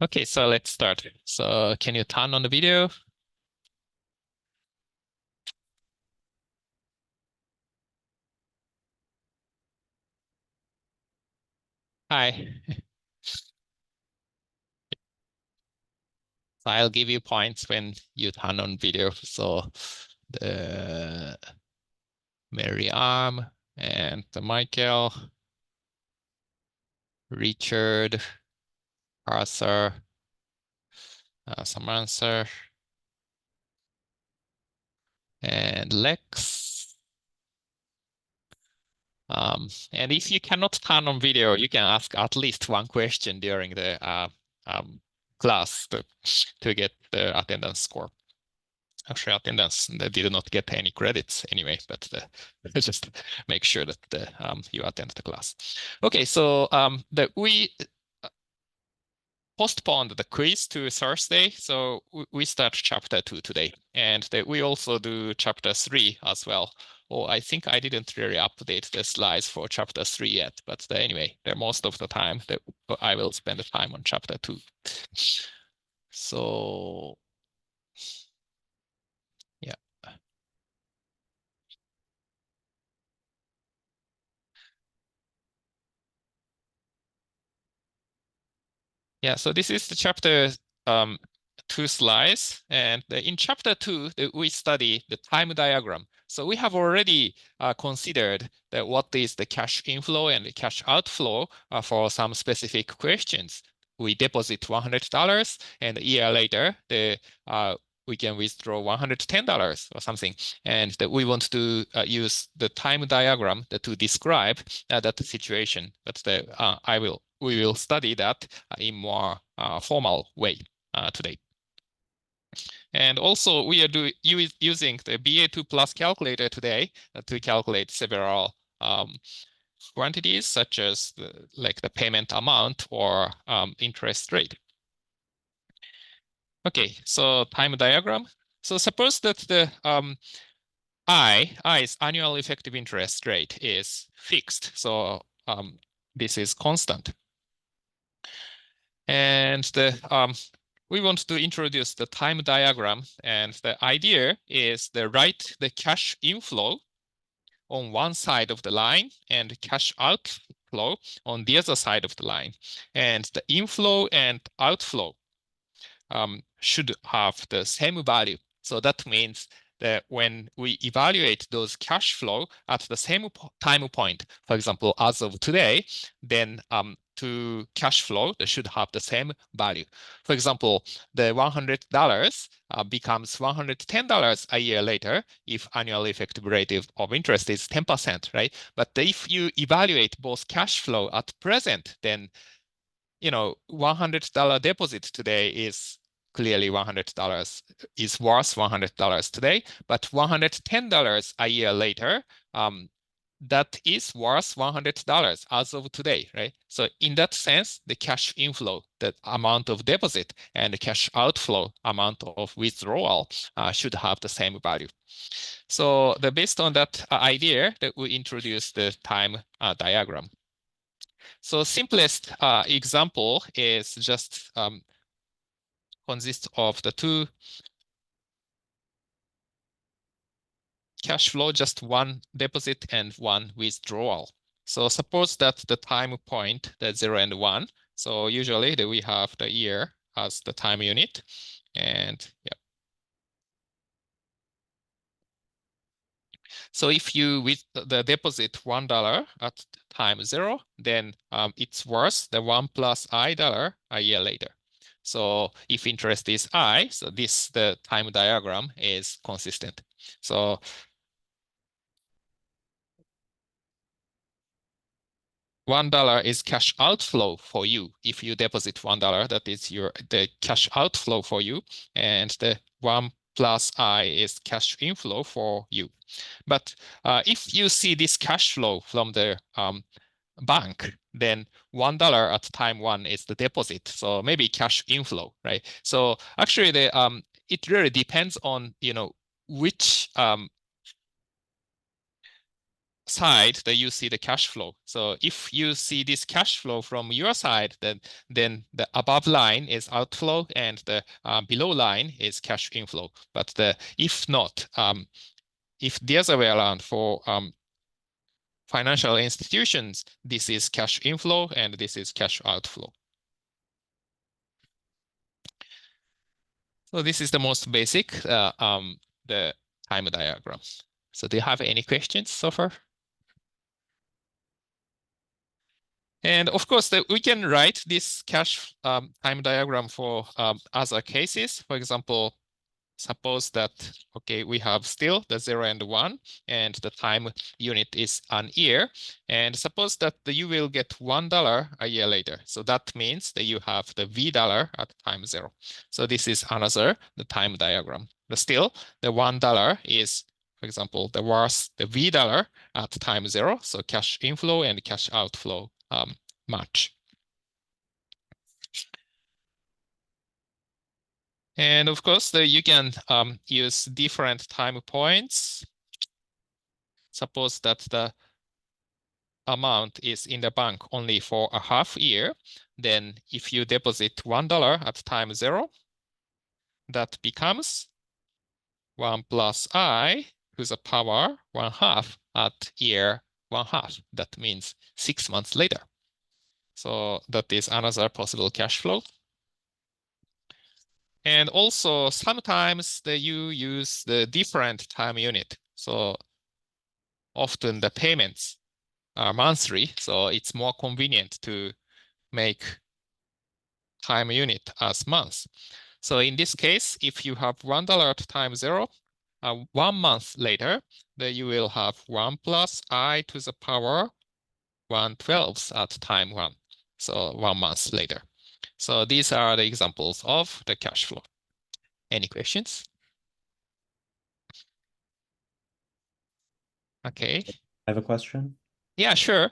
Okay, so let's start. So can you turn on the video? Hi. So I'll give you points when you turn on video. So the Miriam and the Michael, Richard, Arthur, Samantha, and Lex. And if you cannot turn on video, you can ask at least one question during the class to get the attendance score. Actually, attendance, they did not get any credits anyway, but just make sure that you attend the class. Okay, so we postponed the quiz to Thursday, so we start chapter 2 today. And we also do chapter 3 as well. Oh, I think I didn't really update the slides for chapter 3 yet, but anyway, most of the time I will spend the time on chapter 2. So, yeah. Yeah, so this is the chapter 2 slides. And in chapter 2, we study the time diagram. So we have already considered that what is the cash inflow and the cash outflow for some specific questions. We deposit $100, and a year later, we can withdraw $110 or something. And that we want to use the time diagram to describe that situation. But we will study that in more formal way today. And also, we are using the BA2 plus calculator today to calculate several quantities, such as like the payment amount or interest rate. Okay, so time diagram. So suppose that the I's annual effective interest rate is fixed. So this is constant. And we want to introduce the time diagram. And the idea is to write the cash inflow on one side of the line and cash outflow on the other side of the line. And the inflow and outflow should have the same value. So that means that when we evaluate those cash flow at the same time point, for example, as of today, then to cash flow, they should have the same value. For example, the $100 becomes $110 a year later if annual effective rate of interest is 10%, right? But if you evaluate both cash flow at present, then $100 deposit today is clearly $100 is worth $100 today, but $110 a year later, that is worth $100 as of today, right? So in that sense, the cash inflow, the amount of deposit, and the cash outflow, amount of withdrawal, should have the same value. So based on that idea, that we introduce the time diagram. So simplest example is just consists of the two cash flow, just one deposit and one withdrawal. So suppose that the time point, the 0 and 1. So usually we have the year as the time unit. And yeah. So if you with the deposit $1 at time 0, then it's worth the 1 plus I dollar a year later. So if interest is I, so the time diagram is consistent. So $1 is cash outflow for you. If you deposit $1, that is the cash outflow for you, and the 1 plus I is cash inflow for you. But if you see this cash flow from the bank, then $1 at time 1 is the deposit. So maybe cash inflow, right? So actually, it really depends on which side that you see the cash flow. So if you see this cash flow from your side, then the above line is outflow and the below line is cash inflow. But if not, if the other way around for financial institutions, this is cash inflow and this is cash outflow. So this is the most basic, the time diagram. So do you have any questions so far? And of course, we can write this cash time diagram for other cases. For example, suppose that, okay, we have still the 0 and 1, and the time unit is an year. And suppose that you will get $1 a year later. So that means that you have the V dollar at time 0. So this is another the time diagram. But still, the $1 is, for example, the worth the V dollar at time 0. So cash inflow and cash outflow match. And of course, you can use different time points. Suppose that the amount is in the bank only for a half year. Then if you deposit $1 at time 0, that becomes 1 plus I to the power 1/2 at year 1/2. That means 6 months later. So that is another possible cash flow. And also sometimes you use the different time unit. So often the payments are monthly, so it's more convenient to make time unit as months. So in this case, if you have $1 at time 0, 1 month later, then you will have 1 plus I to the power 1/12 at time 1. So 1 month later. So these are the examples of the cash flow. Any questions? Okay. I have a question. Yeah, sure.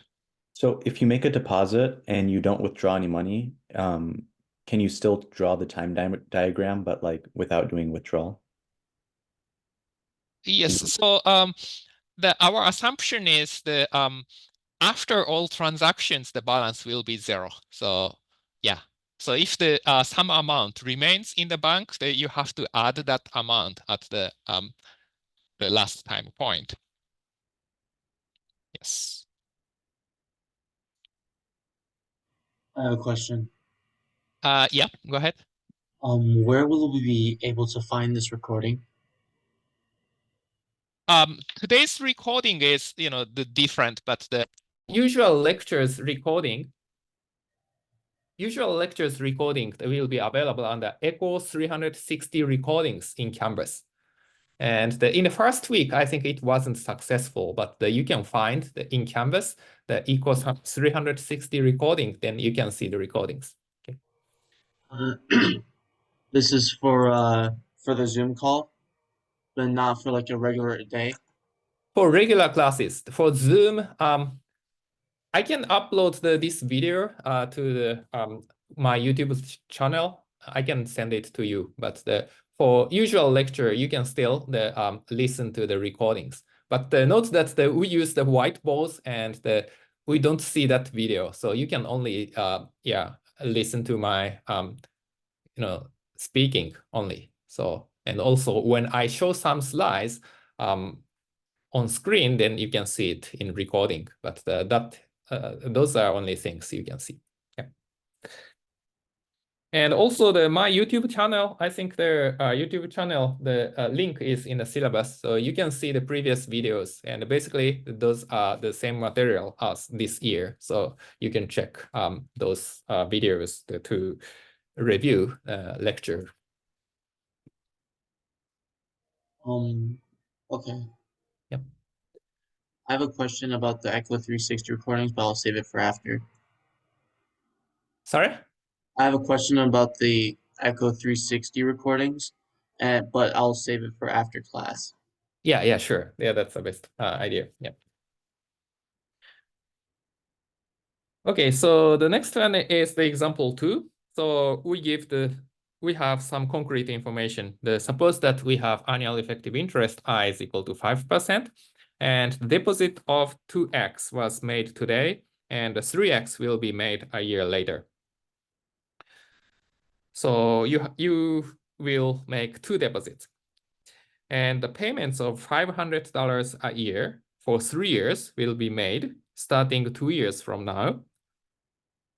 So if you make a deposit and you don't withdraw any money, can you still draw the time diagram, but like without doing withdrawal? Yes. So our assumption is that after all transactions, the balance will be 0. So yeah. So if the some amount remains in the bank, then you have to add that amount at the last time point. Yes. I have a question. Yeah, go ahead. Where will we be able to find this recording? Today's recording is, the different, but the usual lectures recording will be available on the Echo 360 recordings in Canvas. And in the first week, I think it wasn't successful, but you can find in Canvas the Echo 360 recording, then you can see the recordings. Okay. This is for the Zoom call, but not for like a regular day. For regular classes, for Zoom, I can upload this video to my YouTube channel. I can send it to you, but for usual lecture, you can still listen to the recordings. But note that we use the whiteboards and we don't see that video, so you can only listen to my speaking only. So, and also when I show some slides on screen, then you can see it in recording. But those are only things you can see. Yeah. And also my YouTube channel, I think the YouTube channel, the link is in the syllabus. So you can see the previous videos. And basically, those are the same material as this year. So you can check those videos to review lecture. Okay. Yep. I have a question about the Echo 360 recordings, but I'll save it for after. Sorry? I have a question about the Echo 360 recordings, but I'll save it for after class. Yeah, sure. Yeah, that's the best idea. Yeah. Okay, so the next one is the example 2. So we have some concrete information. Suppose that we have annual effective interest I is equal to 5%, And the deposit of 2x was made today, and the 3x will be made a year later. So you will make 2 deposits. And the payments of $500 a year for 3 years will be made starting 2 years from now.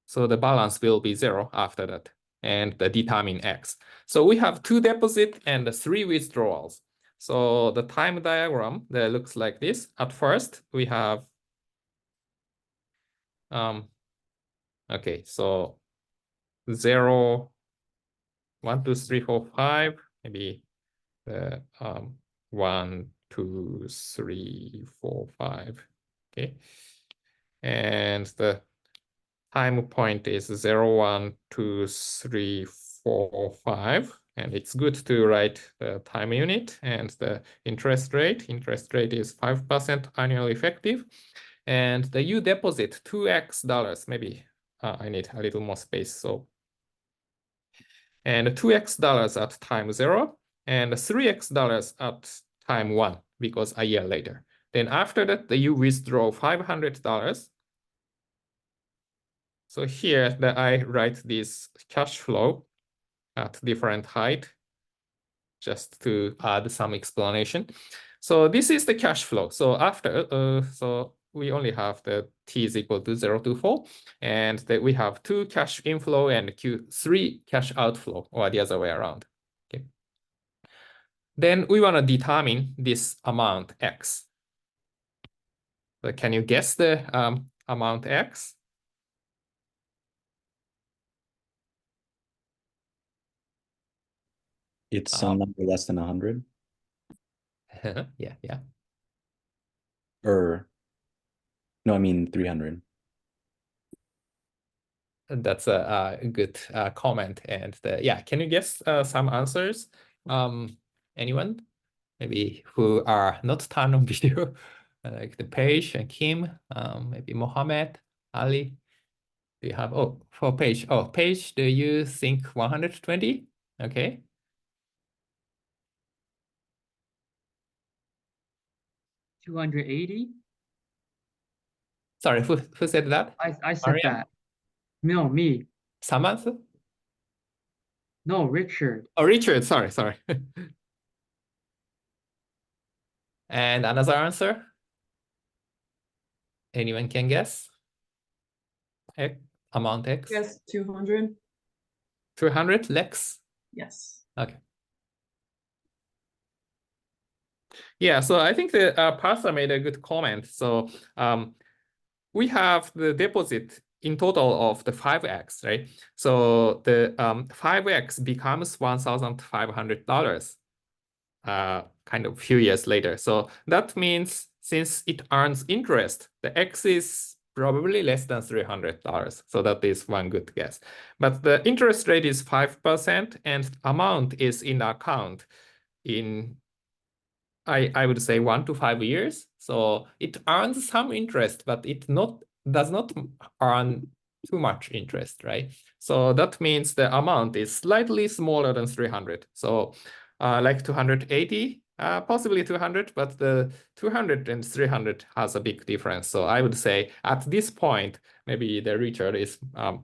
So the balance will be 0 after that, and determine x. So we have 2 deposits and 3 withdrawals. So the time diagram that looks like this. At first, we have okay, so 0, 1, 2, 3, 4, 5, maybe the 1, 2, 3, 4, 5. Okay, and the time point is 0, 1, 2, 3, 4, 5. And it's good to write the time unit and the interest rate. Interest rate is 5% annual effective. And the you deposit $2x. Maybe I need a little more space. So, and $2x at time 0 and $3x at time 1 because a year later. Then after that, you withdraw $500. So here that I write this cash flow at different height, just to add some explanation. So this is the cash flow. So after, so we only have the t is equal to 0 to 4, and that we have 2 cash inflow and 3 cash outflow, or the other way around. Okay. Then we want to determine this amount x. So can you guess the amount x? It's some number less than 100. Yeah. Or no, I mean 300. That's a good comment. And yeah, can you guess some answers? Anyone? Maybe who are not turned on video, like the Paige and Kim, maybe Mohammed, Ali. Do you have, oh, for Paige. Oh, Paige, do you think 120? Okay. $280? Sorry, who said that? I said Mariam? that. No, me. Samantha? No, Richard. Oh, Richard, sorry. And another answer? Anyone can guess? Amount X? Yes, 200. 200 Lex? Yes. Okay. Yeah, so I think the Parsa made a good comment. So we have the deposit in total of the 5x, right? So the 5x becomes $1,500 kind of few years later. So that means since it earns interest, the x is probably less than $300. So that is one good guess. But the interest rate is 5% and amount is in account in, I would say 1 to 5 years. So it earns some interest, but it does not earn too much interest, right? So that means the amount is slightly smaller than 300. So like 280, possibly 200, but the 200 and 300 has a big difference. So I would say at this point, maybe the Richard is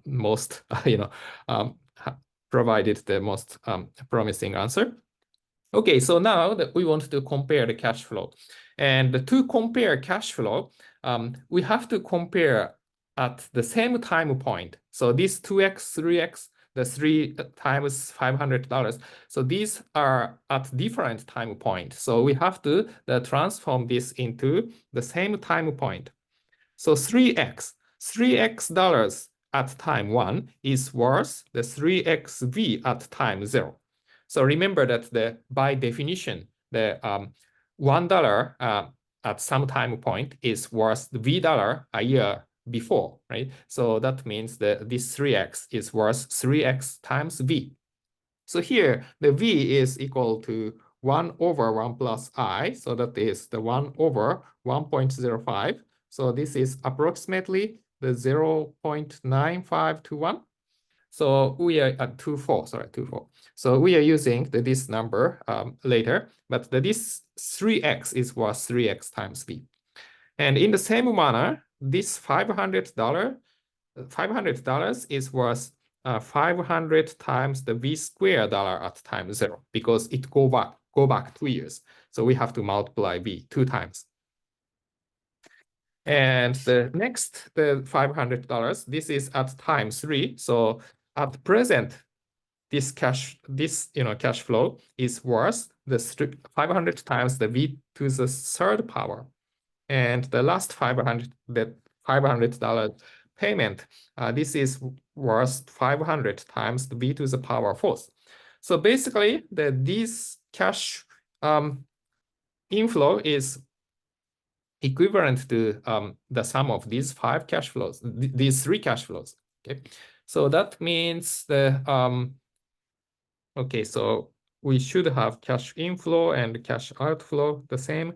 most, provided the most promising answer. Okay, so now that we want to compare the cash flow. And to compare cash flow, we have to compare at the same time point. So this 2x, 3x, the 3 times $500. So these are at different time point. So we have to transform this into the same time point. So 3x dollars at time 1 is worth the 3xv at time 0. So remember that by definition, the $1 at some time point is worth $v a year before, right? So that means that this 3x is worth 3x times v. So here the v is equal to 1 over 1 plus I. So that is the 1 over 1.05. So this is approximately the 0.95 to 1. So we are at 24, sorry, 24. So we are using this number later, but this 3x is worth 3x times v. And in the same manner, this $500 is worth 500 times the v squared dollar at time 0, because it go back 2 years. So we have to multiply v 2 times. And the next, the $500, this is at time 3. So at present, this cash flow is worth the 500 times the v to the third power. And the last $500 payment, this is worth 500 times the v to the power fourth. So basically, this cash inflow is equivalent to the sum of these 5 cash flows, these 3 cash flows. Okay, so that means okay, so we should have cash inflow and cash outflow the same.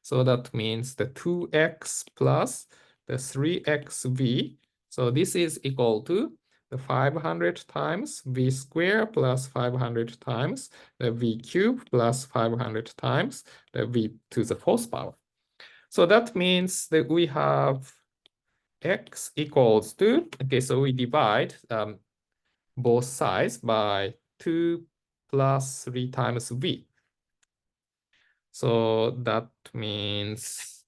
So that means the 2x plus the 3xv. So this is equal to the 500 times v squared plus 500 times the v cubed plus 500 times the v to the fourth power. So that means that we have x equals to, okay, so we divide both sides by 2 plus 3 times v. So that means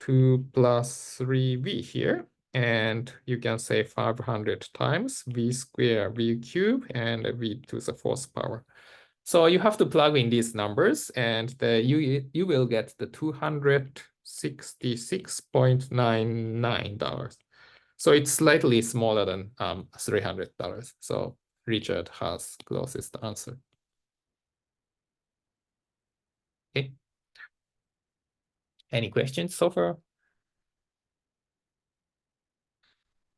2 plus 3v here. And you can say 500 times v squared, v cubed, and v to the fourth power. So you have to plug in these numbers, and you will get the $266.99. So it's slightly smaller than $300. So Richard has closest answer. Okay. Any questions so far?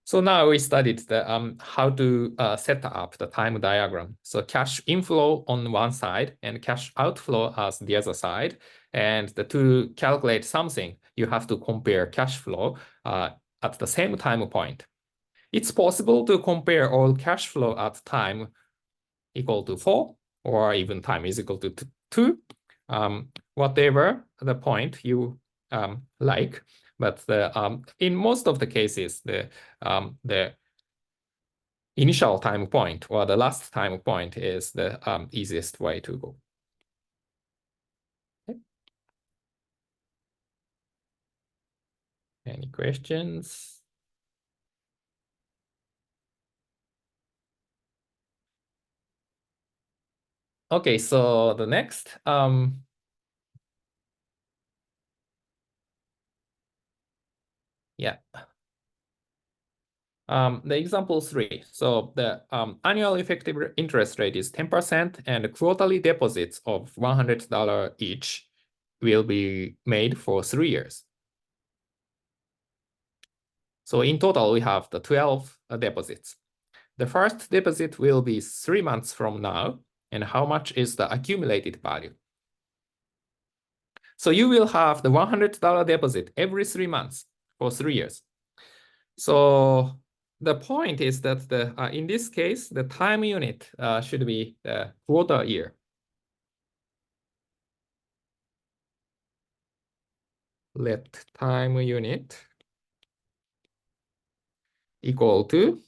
So now we studied the how to set up the time diagram. So cash inflow on one side and cash outflow as the other side. And to calculate something, you have to compare cash flow at the same time point. It's possible to compare all cash flow at time equal to 4, or even time is equal to 2, whatever the point you like. But in most of the cases, the initial time point or the last time point is the easiest way to go. Okay. Any questions? Okay, so the next yeah. The example 3. So the annual effective interest rate is 10%, and quarterly deposits of $100 each will be made for 3 years. So in total, we have the 12 deposits. The first deposit will be 3 months from now, and how much is the accumulated value? So you will have the $100 deposit every 3 months for 3 years. So the point is that in this case, the time unit should be the quarter year. Let time unit equal to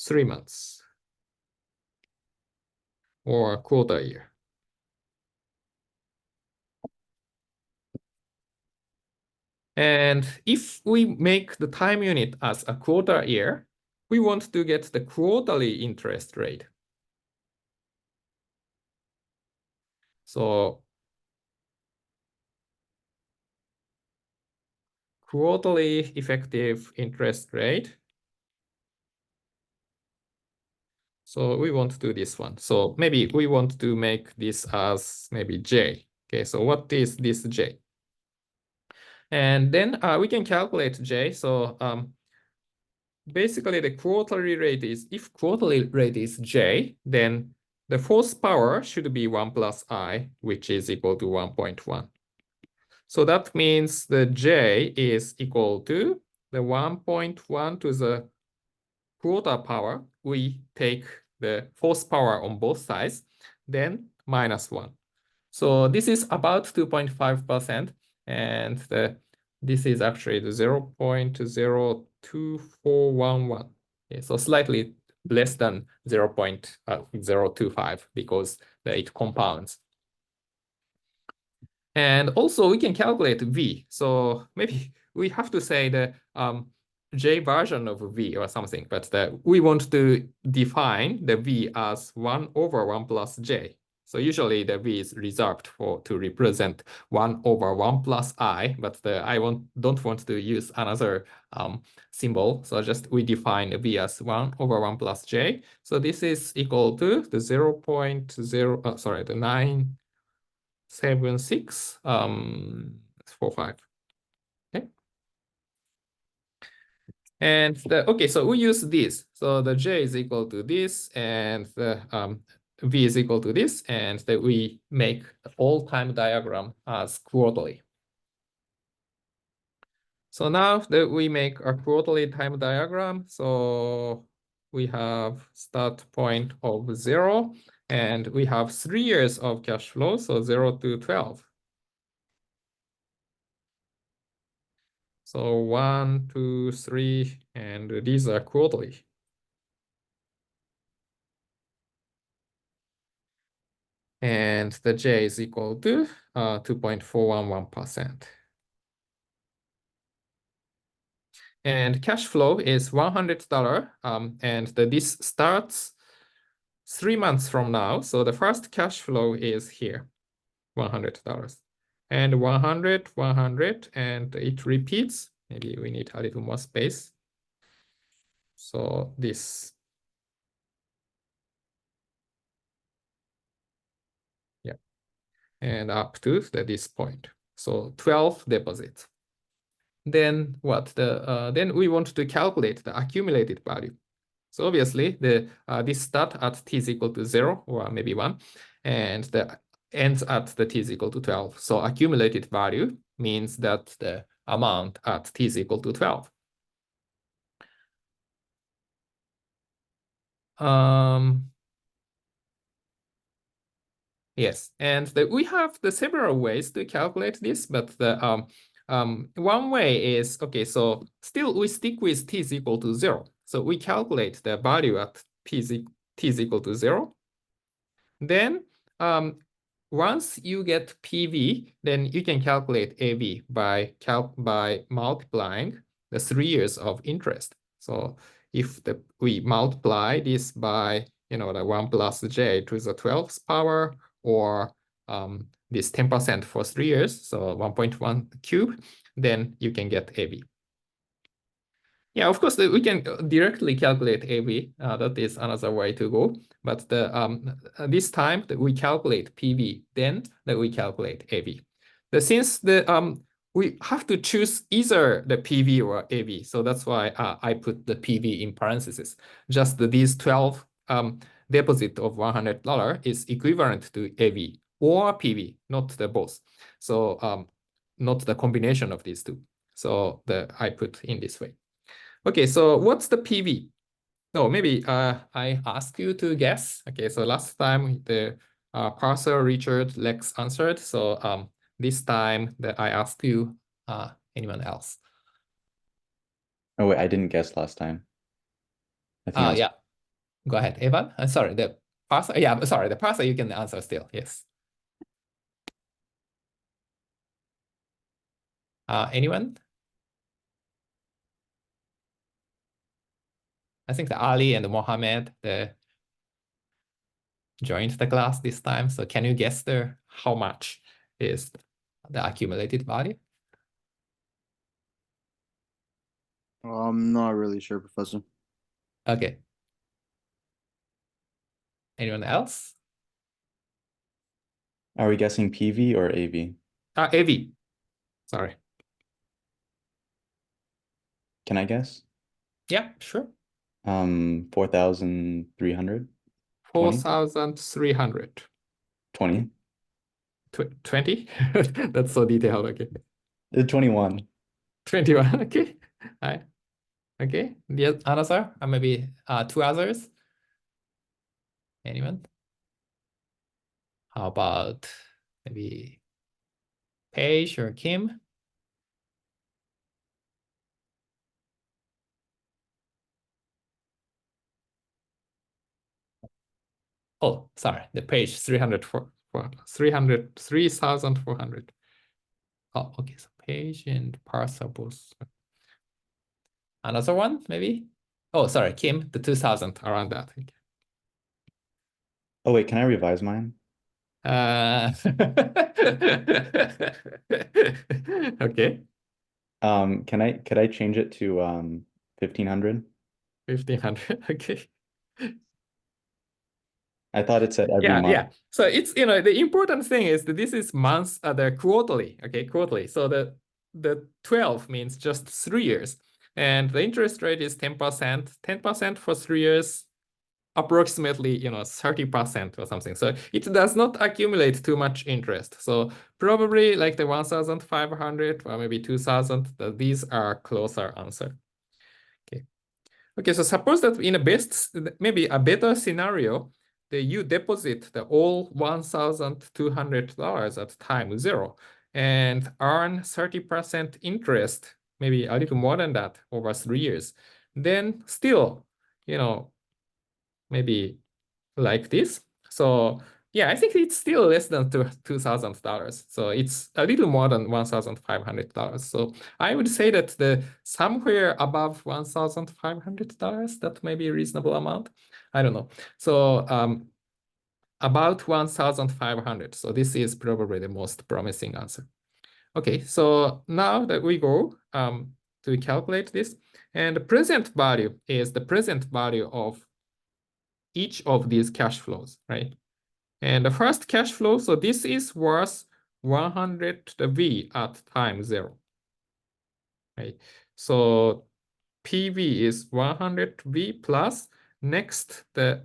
3 months or quarter year. And if we make the time unit as a quarter year, we want to get the quarterly interest rate. So quarterly effective interest rate. So we want to do this one. So maybe we want to make this as maybe J. Okay, so what is this J? And then we can calculate J. So basically the quarterly rate is, if quarterly rate is J, then the fourth power should be 1 plus I, which is equal to 1.1. So that means the J is equal to the 1.1 to the quarter power, we take the force power on both sides, then -1. So this is about 2.5%, and this is actually the 0.02411. Okay, so slightly less than 0.025 because it compounds. And also we can calculate V. So maybe we have to say the J version of V or something, but we want to define the V as 1 over 1 plus J. So usually the V is reserved to represent 1 over 1 plus I, but I don't want to use another symbol. So just we define the V as 1 over 1 plus J. So this is equal to the 0.0, the 97645. Okay. And okay, so we use this. So the J is equal to this, and the V is equal to this, and that we make the all time diagram as quarterly. So now that we make a quarterly time diagram, so we have start point of 0, and we have 3 years of cash flow, so 0 to 12. So 1, 2, 3, and these are quarterly. And the J is equal to 2.411%. And cash flow is $100, and this starts 3 months from now. So the first cash flow is here, $100. And 100, 100, and it repeats. Maybe we need a little more space. So this. Yeah. And up to this point. So 12 deposits. Then what? Then we want to calculate the accumulated value. So obviously this start at t is equal to 0 or maybe 1, and the ends at the t is equal to 12. So accumulated value means that the amount at t is equal to 12. Yes, and we have the several ways to calculate this, but one way is, okay, so still we stick with t is equal to 0. So we calculate the value at t is equal to 0. Then once you get PV, then you can calculate AV by multiplying the 3 years of interest. So if we multiply this by the 1 plus J to the 12th power, or this 10% for 3 years, so 1.1 cube, then you can get AV. Yeah, of course, we can directly calculate AV. That is another way to go. But this time that we calculate PV, then that we calculate AV. Since we have to choose either the PV or AV, so that's why I put the PV in parentheses. Just these 12 deposit of $100 is equivalent to AV or PV, not the both. So not the combination of these two. So I put in this way. Okay, so what's the PV? No, maybe I ask you to guess. Okay, so last time the parser Richard Lex answered. So this time that I asked you, anyone else? Oh wait, I didn't guess last time. I think Yeah. Go ahead, Evan. I'm sorry, the parser. Yeah, sorry, the parser you can answer still. Yes. Anyone? I think the Ali and the Mohammed joined the class this time. So can you guess how much is the accumulated value? I'm not really sure, Professor. Okay. Anyone else? Are we guessing PV or AV? AV. Sorry. Can I guess? Yeah, sure. 4,300. 4,300. 20. 20? That's so detailed. Okay. 21. 21. Okay. Right. Okay. The answer, maybe two others. Anyone? How about maybe Paige or Kim? Oh, sorry, the page 3,400. Oh, okay, so page and parser both. Another one, maybe? Oh, sorry, Kim, the 2,000, around that. Oh wait, can I revise mine? Okay, Could I change it to 1,500? 1,500, okay. I thought it said every month. Yeah. So it's, the important thing is that this is months, the quarterly, okay, quarterly. So the 12 means just 3 years. And the interest rate is 10%, 10% for 3 years, approximately, 30% or something. So it does not accumulate too much interest. So probably like the 1,500 or maybe 2,000, these are closer answer. Okay, so suppose that in maybe a better scenario, that you deposit the all $1,200 at time 0 and earn 30% interest, maybe a little more than that over 3 years. Then still, maybe like this. So yeah, I think it's still less than $2,000. So it's a little more than $1,500. So I would say that the somewhere above $1,500, that may be a reasonable amount. I don't know. So about 1,500. So this is probably the most promising answer. Okay, so now that we go to calculate this, and the present value is the present value of each of these cash flows, right? And the first cash flow, so this is worth 100V at time 0, right? So PV is 100V plus next, the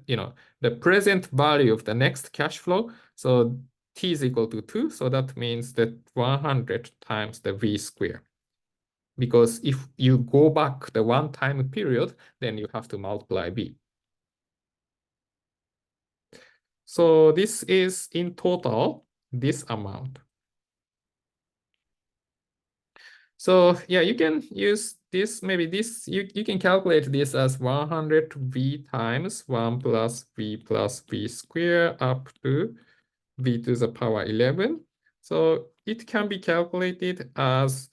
present value of the next cash flow. So T is equal to 2. So that means that 100 times the V square. Because if you go back the one time period, then you have to multiply V. So this is in total this amount. So yeah, you can use this, maybe this, you can calculate this as 100V times 1 plus V plus V square up to V to the power 11. So it can be calculated as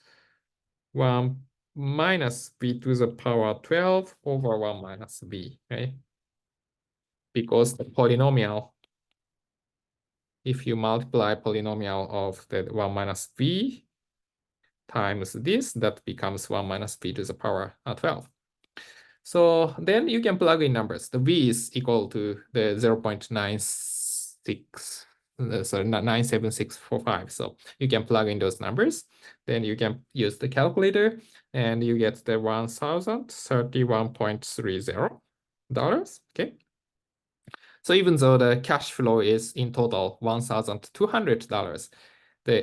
1 minus V to the power 12 over 1 minus V, right? Because the polynomial, if you multiply polynomial of the 1 minus V times this, that becomes 1 minus V to the power 12. So then you can plug in numbers. The V is equal to the 0.96, so 97645. So you can plug in those numbers. Then you can use the calculator and you get the $1,031.30. Okay. So even though the cash flow is in total $1,200,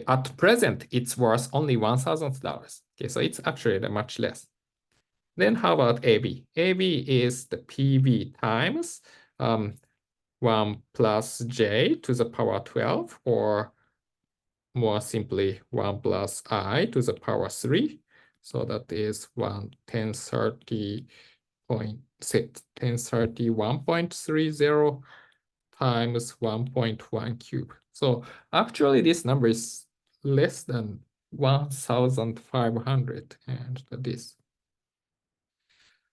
at present it's worth only $1,000. Okay, so it's actually much less. Then how about AB? AB is the PV times 1 plus J to the power 12, or more simply 1 plus I to the power 3. So that is 1031.30 times 1.1 cube. So actually this number is less than 1,500 and this.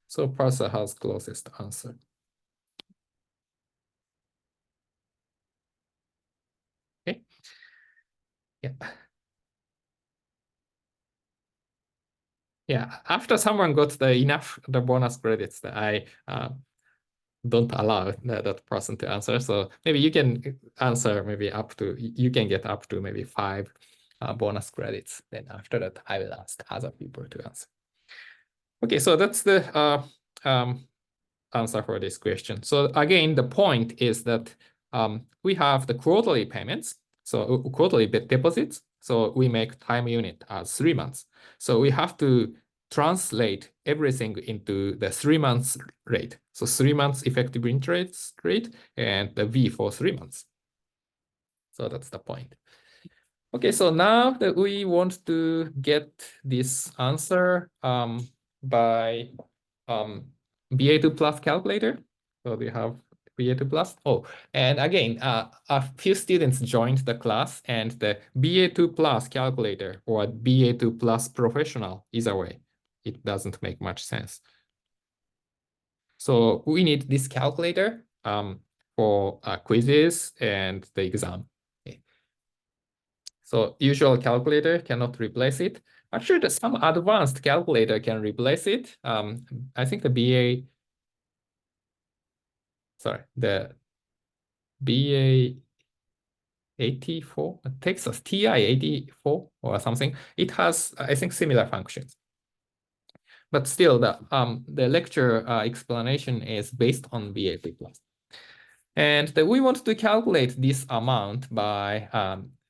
So parser has closest answer. Okay. Yeah. Yeah. After someone got the bonus credits, that I don't allow that person to answer. So maybe you can answer maybe you can get up to maybe 5 bonus credits. Then after that, I will ask other people to answer. Okay, so that's the answer for this question. So again, the point is that we have the quarterly payments, so quarterly deposits. So we make time unit as 3 months. So we have to translate everything into the 3 months rate. So 3 months effective interest rate and the V for 3 months. So that's the point. Okay, so now that we want to get this answer by BA2 plus calculator. So we have BA2 plus. Oh, and again, a few students joined the class, and the BA2 plus calculator or BA2 plus professional either way, it doesn't make much sense. So we need this calculator for quizzes and the exam. Okay. So usual calculator cannot replace it. Actually, some advanced calculator can replace it. I think the the BA84, Texas TI-84 or something. It has, I think, similar functions. But still, the lecture explanation is based on BA2 plus. And we want to calculate this amount by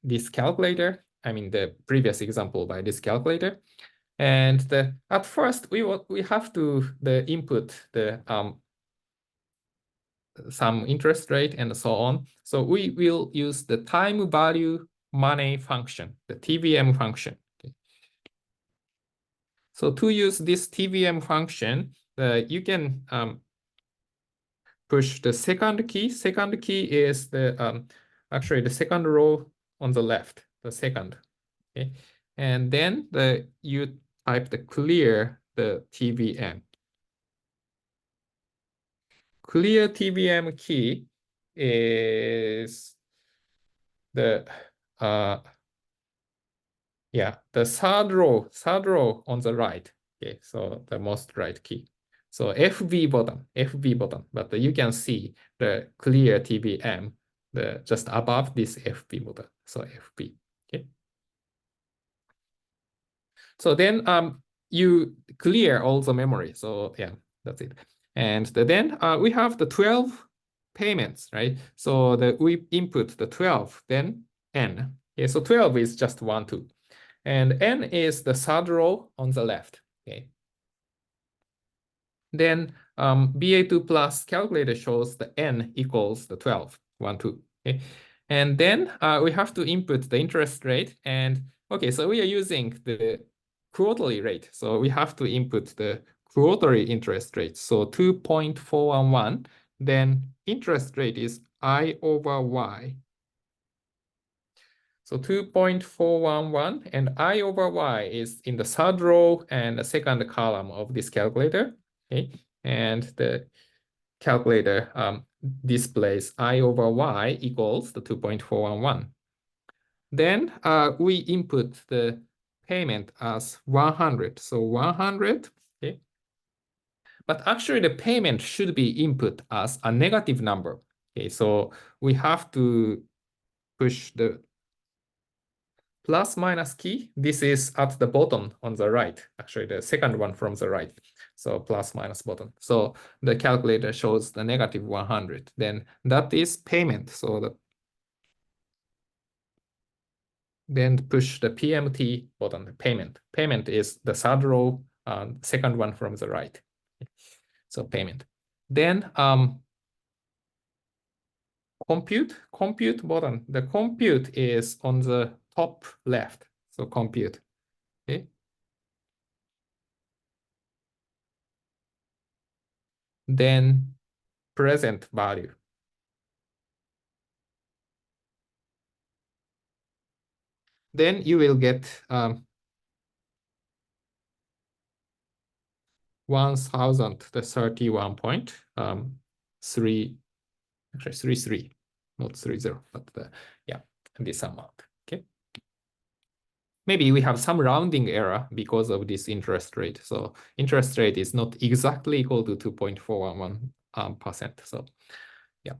this calculator. I mean, the previous example by this calculator. And at first, we have to input the some interest rate and so on. So we will use the time value money function, the TVM function. Okay. So to use this TVM function, you can push the second key. Second key is the actually the second row on the left, the second. Okay, and then you type the clear the TVM. Clear TVM key is the the third row on the right. Okay, so the most right key. So FV button, but you can see the clear TVM just above this FV button. So FV. Okay. So then you clear all the memory. So yeah, that's it. And then we have the 12 payments, right? So we input the 12, then N. Okay, so 12 is just 1, 2. And N is the third row on the left. Okay. Then BA2 plus calculator shows the N equals the 12, 1, 2. Okay. And then we have to input the interest rate. And okay, so we are using the quarterly rate. So we have to input the quarterly interest rate. So 2.411, then interest rate is I over Y. So 2.411 and I over Y is in the third row and the second column of this calculator. Okay, and the calculator displays I over Y equals the 2.411. Then we input the payment as 100. So 100, okay. But actually the payment should be input as a negative number. Okay, so we have to push the plus minus key. This is at the bottom on the right, actually the second one from the right. So plus minus bottom. So the calculator shows the negative 100. Then that is payment. So then push the PMT button, the payment. Payment is the third row, second one from the right. So payment. Then compute button. The compute is on the top left. So compute. Okay. Then present value. Then you will get 1031.3, actually 33, not 30, but yeah, this amount. Okay. Maybe we have some rounding error because of this interest rate. So interest rate is not exactly equal to 2.411%. So yeah.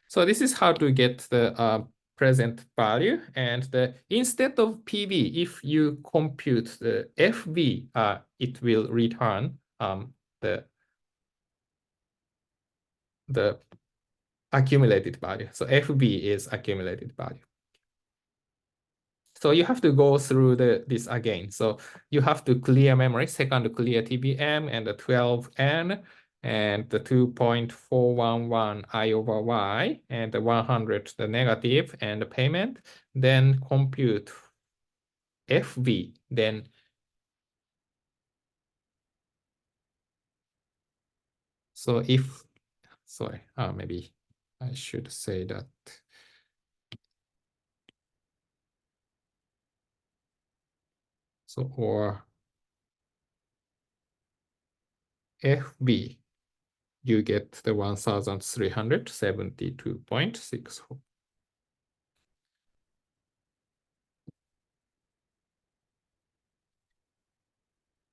So this is how to get the present value, and instead of PV, if you compute the FV, it will return the accumulated value. So FV is accumulated value. So you have to go through this again. So you have to clear memory, second clear TBM and the 12N and the 2.411 I over Y and the 100 the negative and the payment, then compute FV, then so if, sorry, maybe I should say that. So, or FB, you get the 1372.64.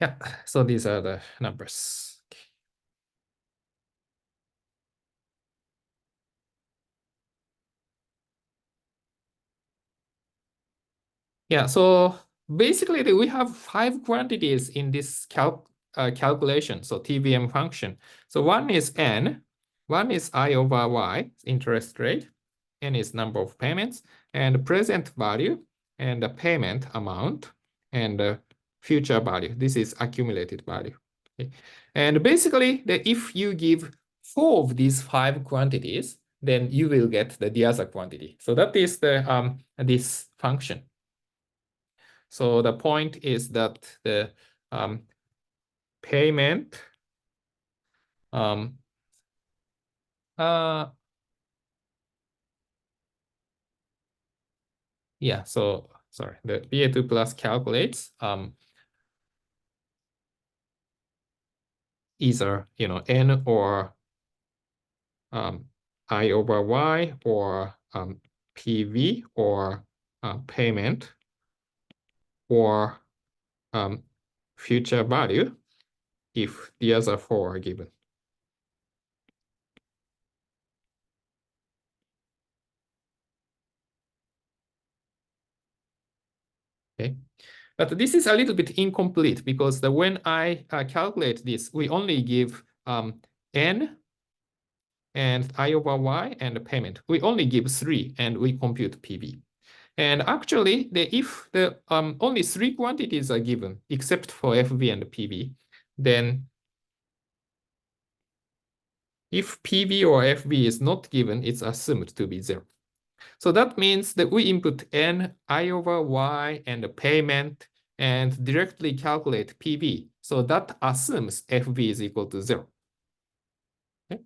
Yeah, so these are the numbers. Yeah, so basically we have 5 quantities in this calculation, so TVM function. So one is N, one is I over Y, interest rate, N is number of payments, and present value, and the payment amount, and the future value. This is accumulated value. Okay. And basically, if you give 4 of these 5 quantities, then you will get the other quantity. So that is the this function. So the point is that the payment yeah, so sorry, the BA2 plus calculates either N or I over Y or PV or payment or future value if the other 4 are given. Okay, but this is a little bit incomplete because when I calculate this, we only give N and I over Y and the payment. We only give 3 and we compute PV. And actually, if the only 3 quantities are given, except for FV and PV, then if PV or FV is not given, it's assumed to be 0. So that means that we input N, I over Y, and the payment, and directly calculate PV. So that assumes FV is equal to 0. Okay.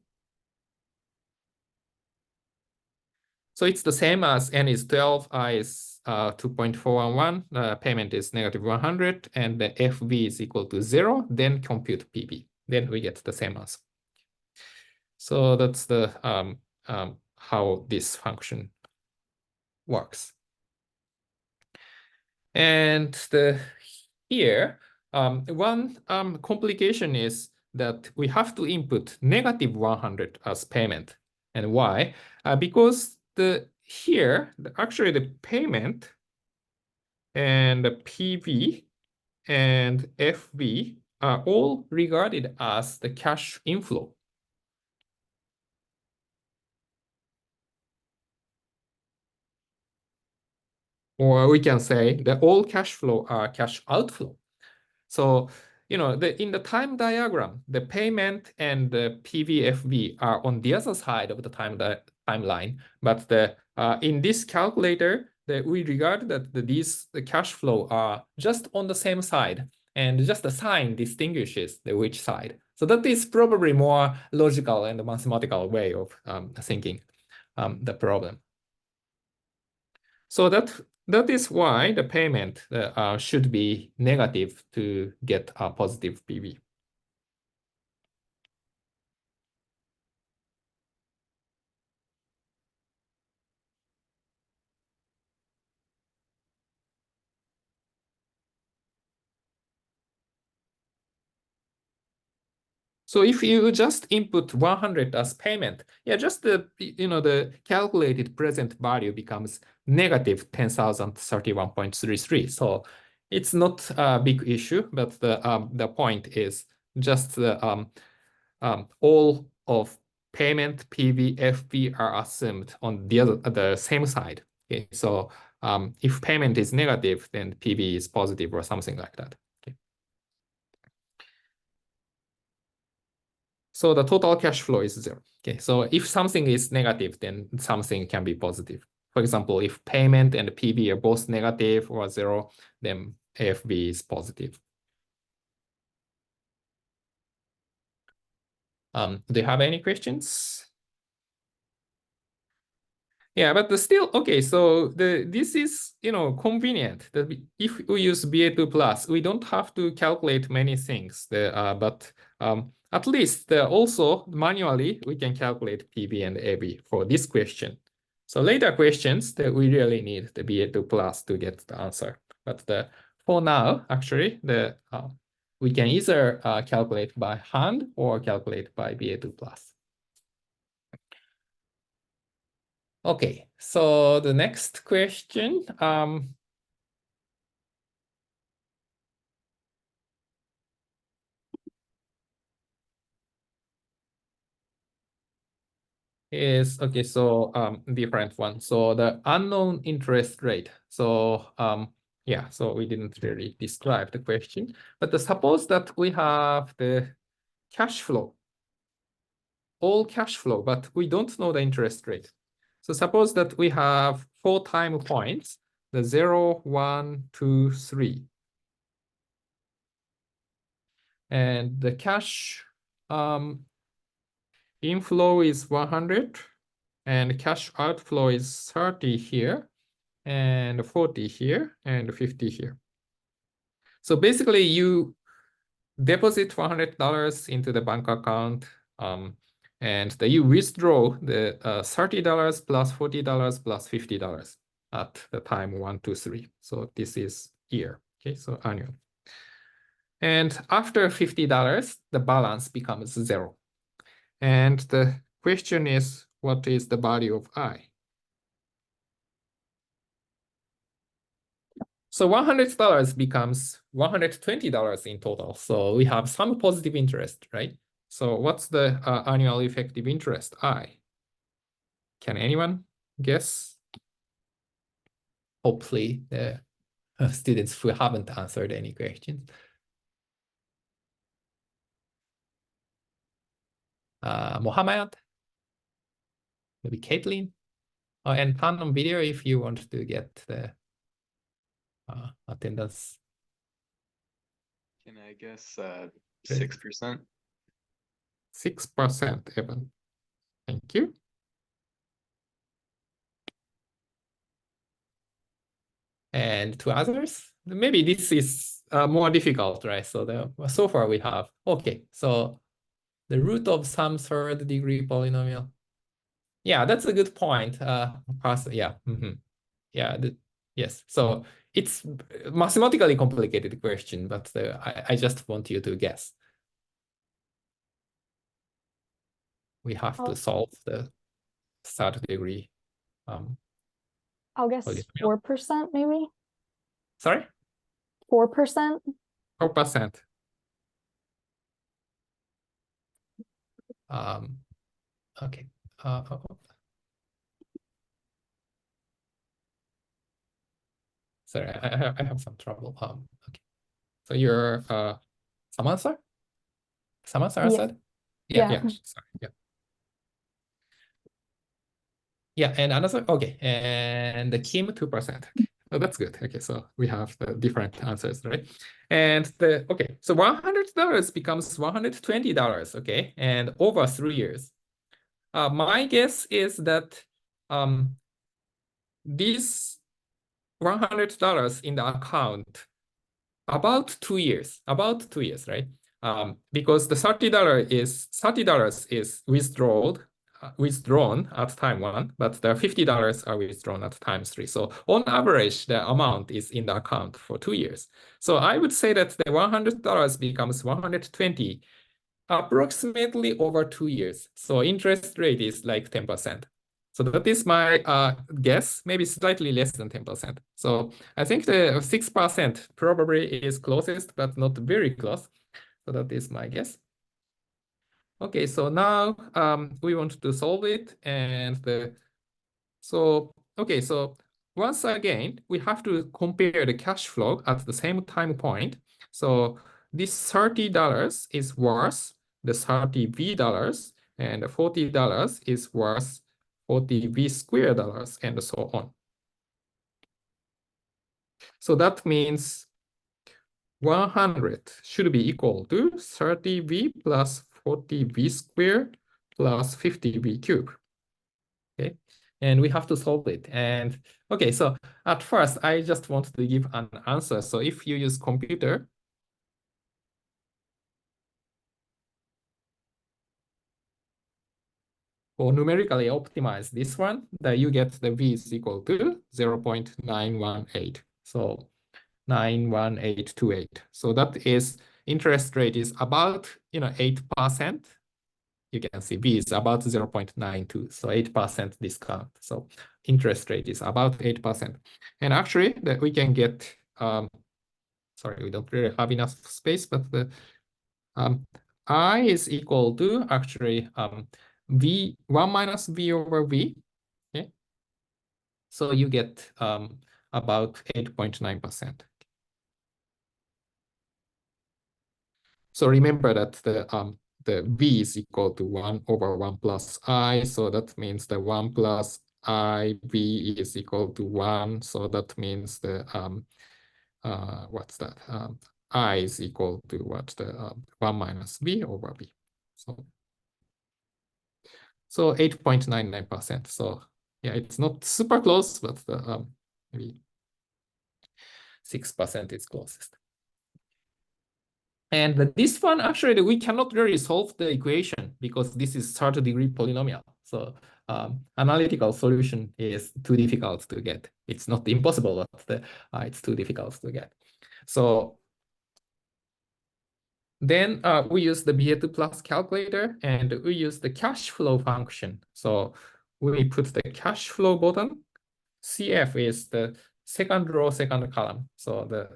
So it's the same as N is 12, I is 2.411, payment is negative 100, and the FV is equal to 0, then compute PV. Then we get the same answer. So that's the how this function works. And here, one complication is that we have to input negative 100 as payment. And why? Because actually the payment and the PV and FV are all regarded as the cash inflow. Or we can say that all cash flow are cash outflow. So, in the time diagram, the payment and the PVFV are on the other side of the timeline. But in this calculator, we regard that the cash flow are just on the same side, and just the sign distinguishes which side. So that is probably more logical and mathematical way of thinking the problem. So that is why the payment should be negative to get a positive PV. So if you just input 100 as payment, yeah, just the calculated present value becomes negative 10,031.33. So it's not a big issue, but the point is just the all of payment, PV, FV are assumed on the same side. Okay, so if payment is negative, then PB is positive or something like that. Okay. So the total cash flow is 0. Okay, so if something is negative, then something can be positive. For example, if payment and PB are both negative or 0, then AFB is positive. Do you have any questions? Yeah, but still, okay, so this is, convenient. If we use BA2 plus, we don't have to calculate many things. But at least also manually, we can calculate PB and AB for this question. So later questions that we really need the BA2 plus to get the answer. But for now, actually, we can either calculate by hand or calculate by BA2 plus. Okay, so the next question is, okay, so different one. So the unknown interest rate. So yeah, so we didn't really describe the question, but suppose that we have the cash flow, all cash flow, but we don't know the interest rate. So suppose that we have 4 time points, the 0, 1, 2, 3. And the cash inflow is 100 and cash outflow is 30 here and 40 here and 50 here. So basically you deposit $100 into the bank account and you withdraw the $30 plus $40 plus $50 at the time 1, 2, 3. So this is year, okay, so annual. And after $50, the balance becomes 0. And the question is, what is the value of I? So $100 becomes $120 in total. So we have some positive interest, right? So what's the annual effective interest, I? Can anyone guess? Hopefully the students who haven't answered any questions. Mohammed? Maybe Caitlin? Oh, and turn on video if you want to get the attendance. Can I guess 6%? 6%, Evan. Thank you. And to others, maybe this is more difficult, right? So so far we have, okay, so the root of some third degree polynomial. Yeah, that's a good point. Yeah, yeah, yes. So it's mathematically complicated question, but I just want you to guess. We have to solve the third degree. I'll guess 4% maybe. Sorry? 4%? 4%. Okay. Sorry, I have some trouble. Okay. So you're Samantha? Samantha answered? Yeah. Sorry. Yeah. Yeah, and another, okay, and the Kim 2%. Okay. Oh, that's good. Okay, so we have the different answers, right? And okay, so $100 becomes $120, okay, and over 3 years. My guess is that this $100 in the account about 2 years, right? Because the $30 is withdrawn at time 1, but the $50 are withdrawn at time 3. So on average, the amount is in the account for 2 years. So I would say that the $100 becomes $120 approximately over 2 years. So interest rate is like 10%. So that is my guess, maybe slightly less than 10%. So I think the 6% probably is closest, but not very close. So that is my guess. Okay, so now we want to solve it. And okay, so once again, we have to compare the cash flow at the same time point. So this $30 is worth the $30V, and $40 is worth $40V², and so on. So that means 100 should be equal to 30V plus 40V² plus 50V³. Okay, and we have to solve it. And okay, so at first, I just want to give an answer. So if you use computer, or numerically optimize this one, that you get the V is equal to 0.918. So 91828. So that is interest rate is about 8%. You can see V is about 0.92, so 8% discount. So interest rate is about 8%. And actually, that we can get, sorry, we don't really have enough space, but the I is equal to actually V 1 minus V over V. Okay, so you get about 8.9%. So remember that the V is equal to 1 over 1 plus I. So that means the 1 plus IV is equal to 1. So that means the, what's that? I is equal to what? The 1 minus V over V. So 8.99%. So yeah, it's not super close, but the, maybe 6% is closest. And this one, actually, we cannot really solve the equation because this is third-degree polynomial. So analytical solution is too difficult to get. It's not impossible, but it's too difficult to get. So then we use the BA2 plus calculator, and we use the cash flow function. So we put the cash flow button. CF is the second row, second column. So the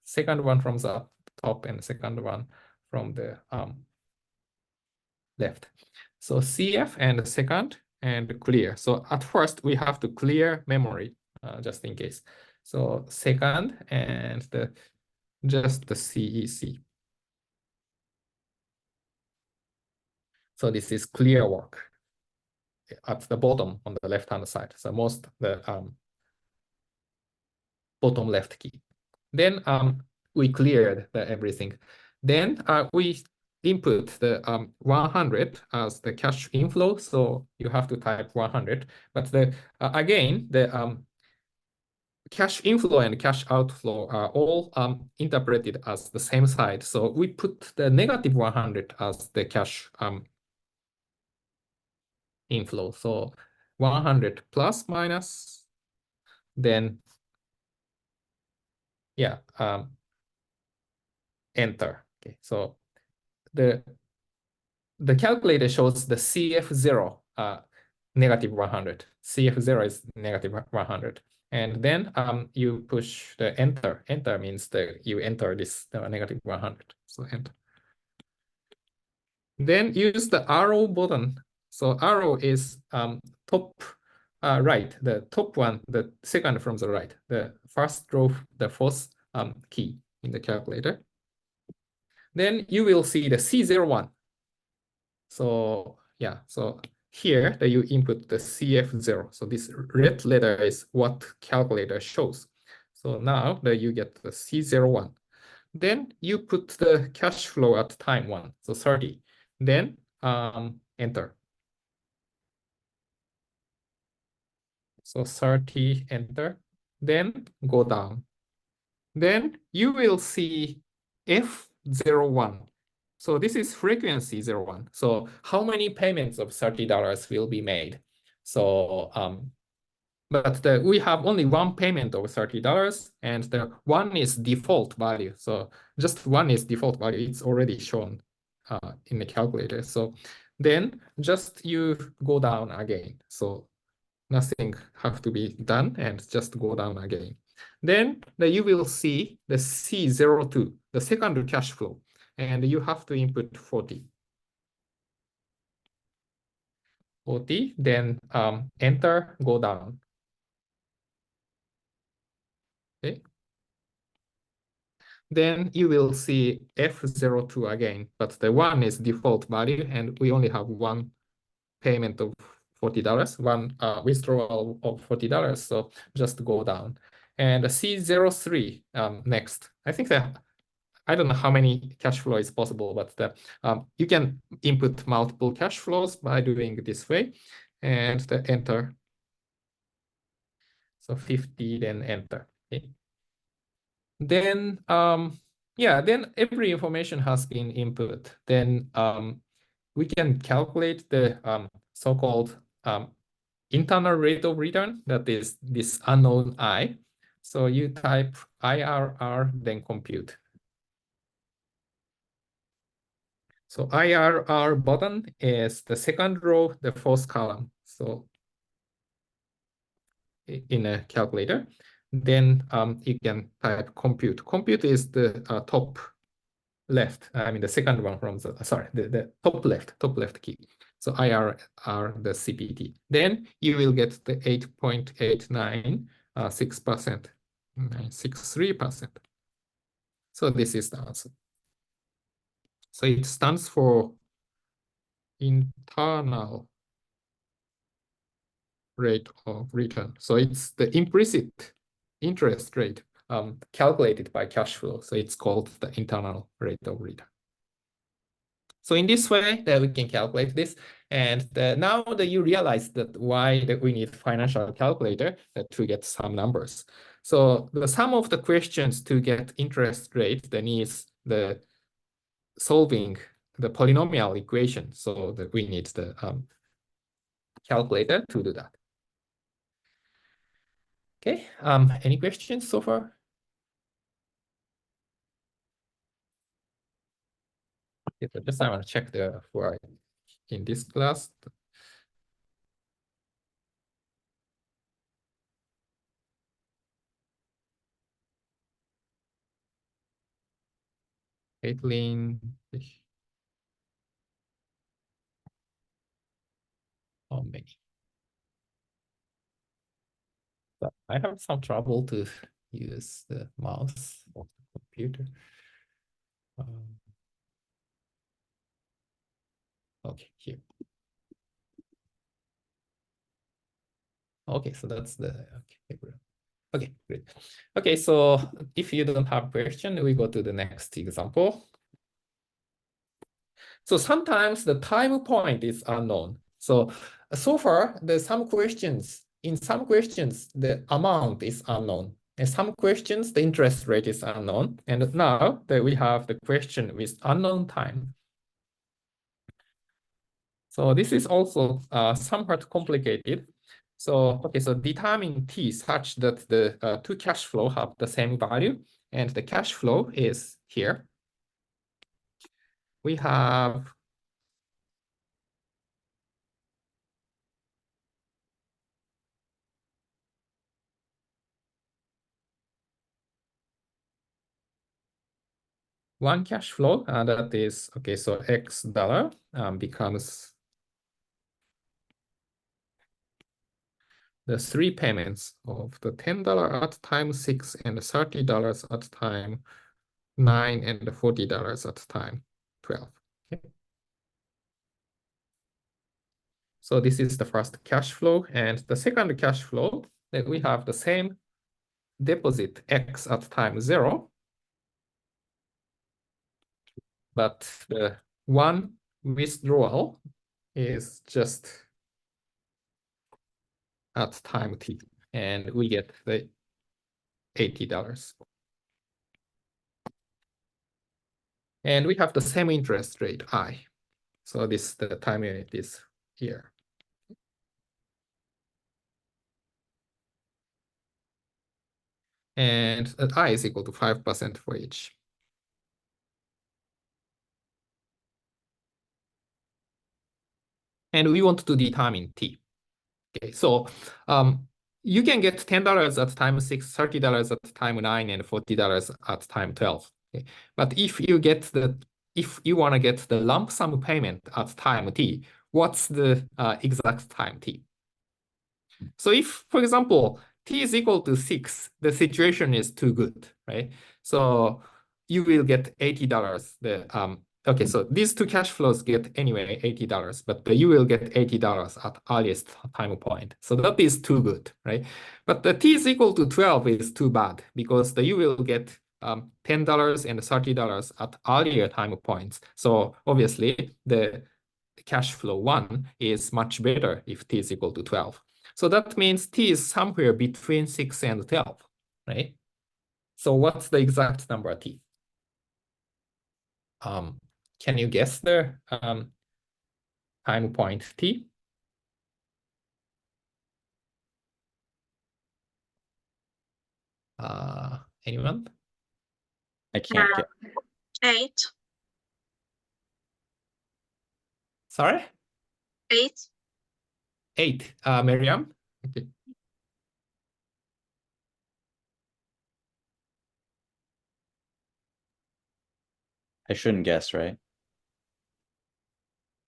second one from the top and the second one from the left. So CF and the second and clear. So at first we have to clear memory just in case. So second and just the CEC. So this is clear work at the bottom on the left-hand side. So most the bottom left key. Then we cleared everything. Then we input the 100 as the cash inflow. So you have to type 100. But again, the cash inflow and cash outflow are all interpreted as the same side. So we put the negative 100 as the cash inflow. So 100 plus minus, then yeah, enter. Okay, so the calculator shows the CF0 negative 100. CF0 is negative 100. And then you push the enter. Enter means that you enter this negative 100. So enter. Then use the arrow button. So arrow is top right, the top one, the second from the right, the first row, the fourth key in the calculator. Then you will see the C01. So yeah, so here that you input the CF0. So this red letter is what calculator shows. So now that you get the C01. Then you put the cash flow at time 1, so 30. Then enter. So 30, enter. Then go down. Then you will see F01. So this is frequency 01. So how many payments of $30 will be made? So but we have only one payment of $30, and the one is default value. So just one is default value. It's already shown in the calculator. So then just you go down again. So nothing have to be done, and just go down again. Then you will see the C02, the second cash flow, and you have to input 40. 40, then enter, go down. Okay. Then you will see F02 again, but the 1 is default value, and we only have one payment of $40, one withdrawal of $40, so just go down. And C03 next. I think that I don't know how many cash flow is possible, but you can input multiple cash flows by doing it this way, and the enter. So 50, then enter. Okay. Then then every information has been input. Then we can calculate the so-called internal rate of return, that is this unknown I. So you type IRR, then compute. So IRR button is the second row, the fourth column. So in a calculator, then you can type compute. Compute is the top left. I mean the second one from the the top left key. So IRR, the CPT. Then you will get the 8.896%, 963%. So this is the answer. So it stands for internal rate of return. So it's the implicit interest rate calculated by cash flow. So it's called the internal rate of return. So in this way that we can calculate this. And now that you realize that why that we need financial calculator to get some numbers. So the sum of the questions to get interest rate that needs the solving the polynomial equation. So that we need the calculator to do that. Okay, any questions so far? Okay, so just I want to check who are in this class. Caitlin. How many? But I have some trouble to use the mouse of the computer. Okay, here. Okay, so that's the okay, great. Okay, so if you don't have a question, we go to the next example. So sometimes the time point is unknown. So far, in some questions, the amount is unknown. In some questions, the interest rate is unknown. And now that we have the question with unknown time. So this is also somewhat complicated. So, okay, so determine T such that the two cash flow have the same value, and the cash flow is here. We have one cash flow, and that is, okay, so X dollar becomes the three payments of the $10 at time 6 and $30 at time 9 and $40 at time 12. Okay. So this is the first cash flow, and the second cash flow that we have the same deposit X at time 0, but the one withdrawal is just at time T, and we get the $80. And we have the same interest rate, I. So this the time unit is here. And I is equal to 5% for each. And we want to determine T. Okay, so you can get $10 at time 6, $30 at time 9, and $40 at time 12. Okay? But if you want to get the lump sum payment at time T, what's the exact time T? So if, for example, t is equal to 6, the situation is too good, right? So you will get $80. Okay, so these two cash flows get anyway $80, but you will get $80 at earliest time point. So that is too good, right? But the t is equal to 12 is too bad because you will get $10 and $30 at earlier time points. So obviously the cash flow 1 is much better if t is equal to 12. So that means t is somewhere between 6 and 12, right? So what's the exact number t? Can you guess the time point t? Anyone? I can't get 8. Sorry? 8. 8. Miriam? Okay. I shouldn't guess, right?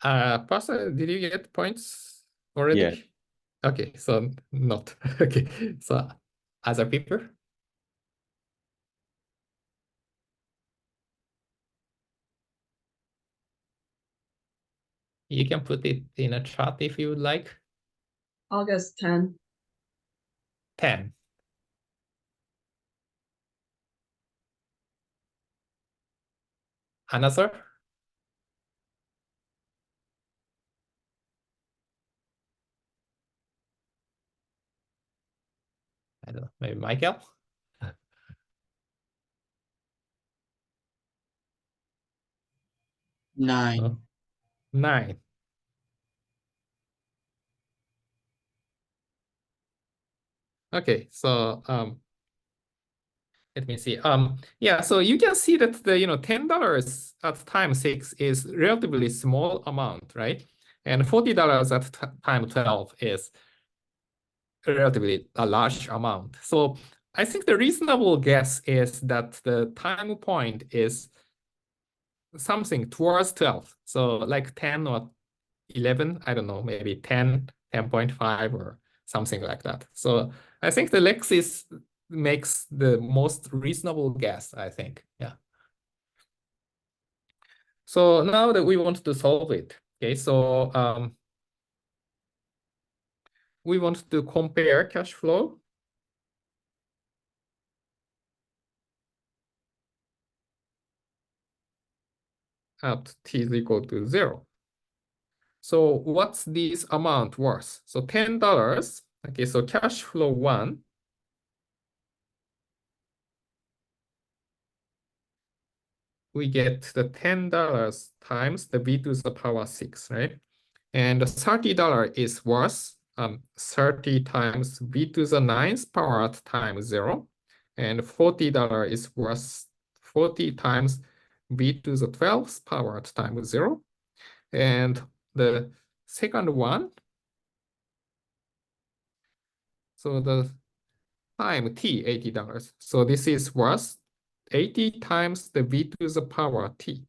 Pastor, did you get points already? Yeah. Okay, so not. Okay, so other people? You can put it in a chat if you would like. I'll guess 10. 10. Another? I don't know, maybe Michael? 9. Oh, 9. Okay, so let me see. Yeah, so you can see that the $10 at time 6 is relatively small amount, right? And $40 at time 12 is relatively a large amount. So I think the reasonable guess is that the time point is something towards 12. So like 10 or 11, I don't know, maybe 10, 10.5 or something like that. So I think the Lexis makes the most reasonable guess, I think. Yeah. So now that we want to solve it, okay, so we want to compare cash flow at t is equal to 0. So what's this amount worth? So $10, okay, so cash flow 1 we get the $10 times the v to the power 6, right? And $30 is worth 30 times v to the 9th power times 0. And $40 is worth 40 times v to the 12th power times 0. And the second one, so the time t, $80. So this is worth 80 times the v to the power t.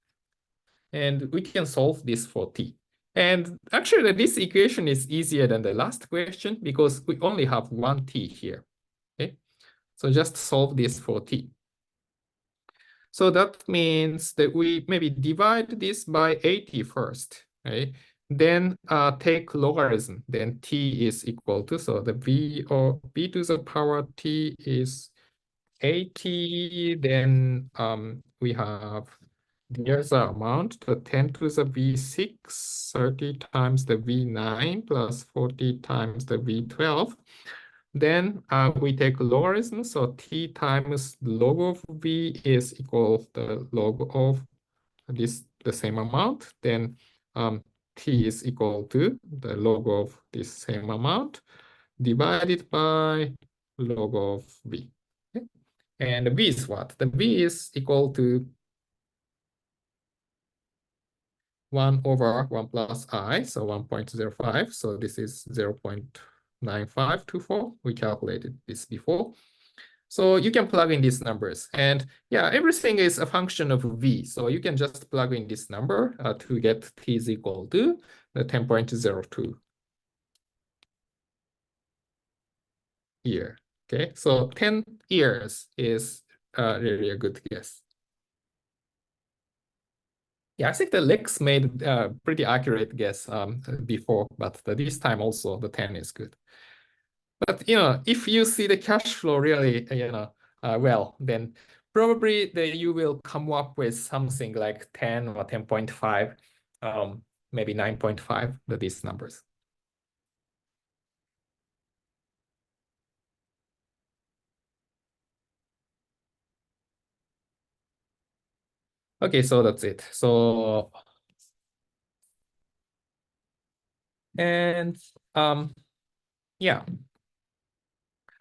And we can solve this for t. And actually, this equation is easier than the last question because we only have one t here. Okay, so just solve this for t. So that means that we maybe divide this by 80 first, right? Then take logarithm. Then t is equal to, so the v or b to the power t is 80. Then we have here's the amount, the 10 to the v6, 30 times the v9 plus 40 times the v12. Then we take logarithm, so t times log of v is equal to the log of this, the same amount. Then t is equal to the log of this same amount divided by log of v. Okay? And v is what? The v is equal to 1 over 1 plus I, so 1.05. So this is 0.9524. We calculated this before. So you can plug in these numbers. And yeah, everything is a function of v. So you can just plug in this number to get t is equal to the 10.02 here. Okay, so 10 years is really a good guess. Yeah, I think the Lex made a pretty accurate guess before, but this time also the 10 is good. But if you see the cash flow really, well, then probably you will come up with something like 10 or 10.5, maybe 9.5, these numbers. Okay, so that's it. So, and yeah.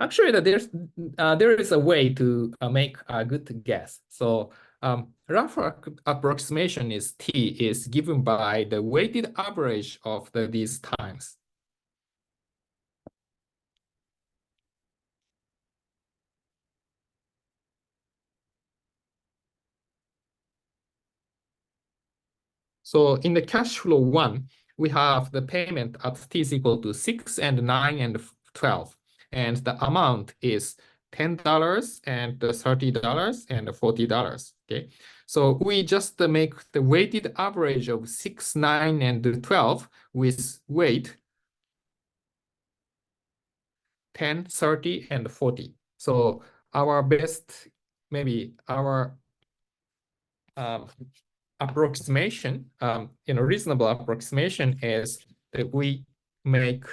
Actually, there is a way to make a good guess. So rough approximation is T is given by the weighted average of these times. So in the cash flow 1, we have the payment at T is equal to 6 and 9 and 12. And the amount is $10 and $30 and $40. Okay, so we just make the weighted average of 6, 9, and 12 with weight 10, 30, and 40. So our best, maybe our approximation, reasonable approximation is that we make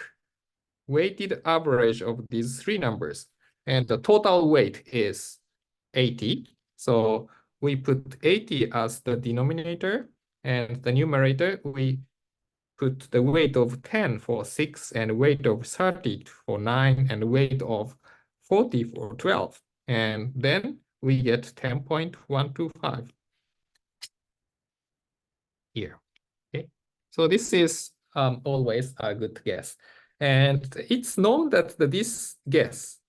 weighted average of these three numbers, and the total weight is 80. So we put 80 as the denominator, and the numerator, we put the weight of 10 for 6, and weight of 30 for 9, and weight of 40 for 12. And then we get 10.125 here. Okay, so this is always a good guess. And it's known that this guess,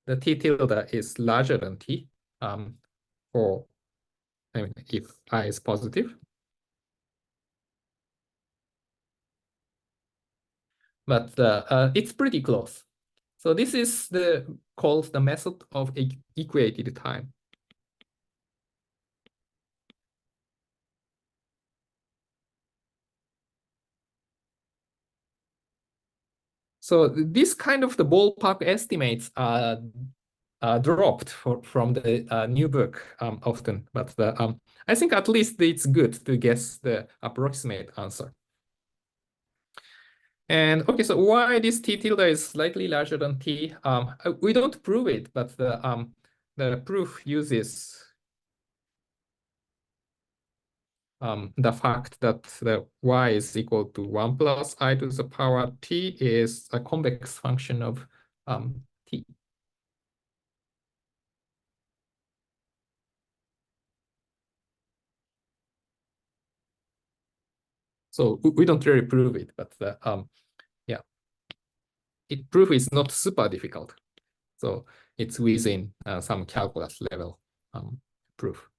the T tilde is larger than T if I is positive. But it's pretty close. So this is called the method of equated time. So this kind of the ballpark estimates are dropped from the new book often, but I think at least it's good to guess the approximate answer. And okay, so why this T tilde is slightly larger than T? We don't prove it, but the proof uses the fact that the y is equal to 1 plus I to the power t is a convex function of t. So we don't really prove it, but yeah, proof is not super difficult. So it's within some calculus level proof.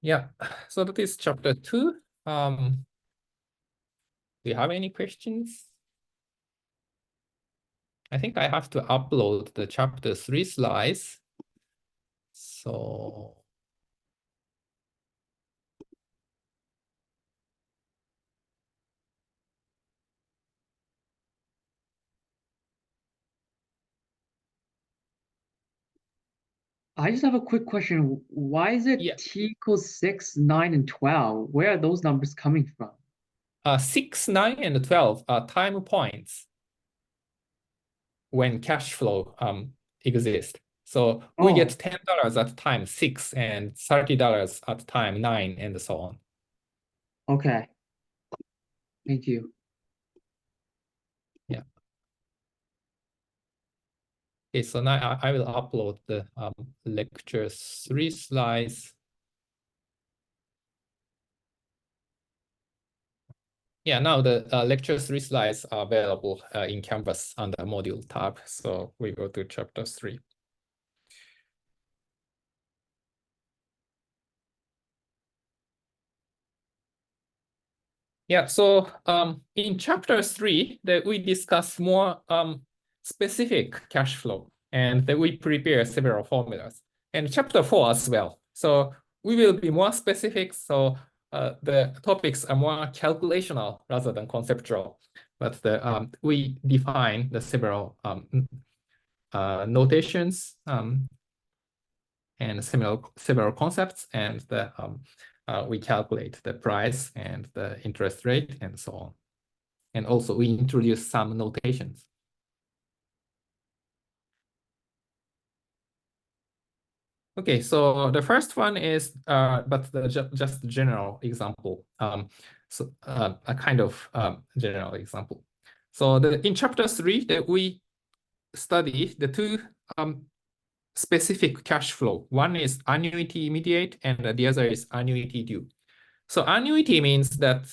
Yeah, so that is chapter 2. Do you have any questions? I think I have to upload the chapter 3 slides. So I just have a quick question. Why is it yeah. T equals 6, 9, and 12? Where are those numbers coming from? 6, 9, and 12 are time points when cash flow exists. So we get $10 at time 6 and $30 at time 9 and so on. Okay. Thank you. Yeah. Okay, so now I will upload the lecture 3 slides. Yeah, now the lecture 3 slides are available in Canvas under module tab. So we go to chapter 3. Yeah, so in chapter 3, that we discuss more specific cash flow, and that we prepare several formulas, and chapter 4 as well. So we will be more specific. So the topics are more calculational rather than conceptual, but we define the several notations and several concepts, and we calculate the price and the interest rate and so on. And also we introduce some notations. Okay, so the first one is, just general example. So a kind of general example. So in chapter 3, that we study the two specific cash flow. One is annuity immediate, and the other is annuity due. So annuity means that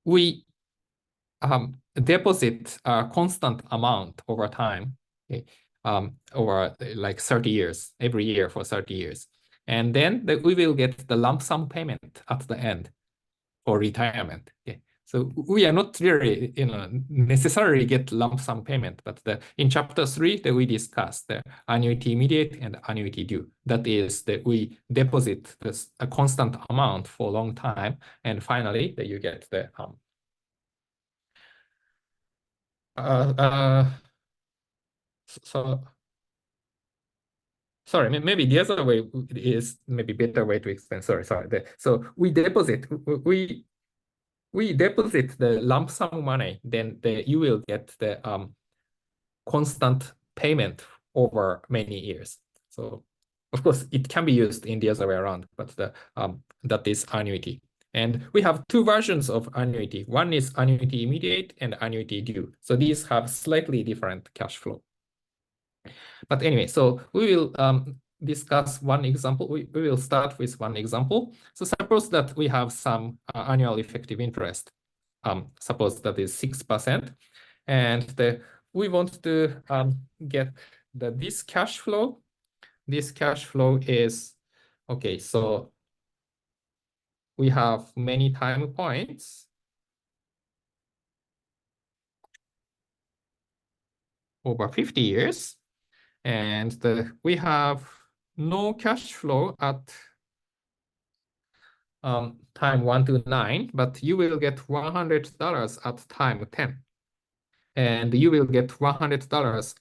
we deposit a constant amount over time, okay, over like 30 years, every year for 30 years. And then we will get the lump sum payment at the end for retirement. Okay. So we are not really, necessarily get lump sum payment, but in chapter 3 that we discussed the annuity immediate and annuity due. That is that we deposit a constant amount for a long time, and finally that you get the sorry, maybe the other way is maybe better way to explain. Sorry. So we deposit the lump sum money, then you will get the constant payment over many years. So of course it can be used in the other way around, but that is annuity. And we have two versions of annuity. One is annuity immediate and annuity due. So these have slightly different cash flow. But anyway, so we will discuss one example. We will start with one example. So suppose that we have some annual effective interest. Suppose that is 6%. And we want to get this cash flow. This cash flow is, okay, so we have many time points over 50 years. And we have no cash flow at time 1 to 9, but you will get $100 at time 10. And you will get $100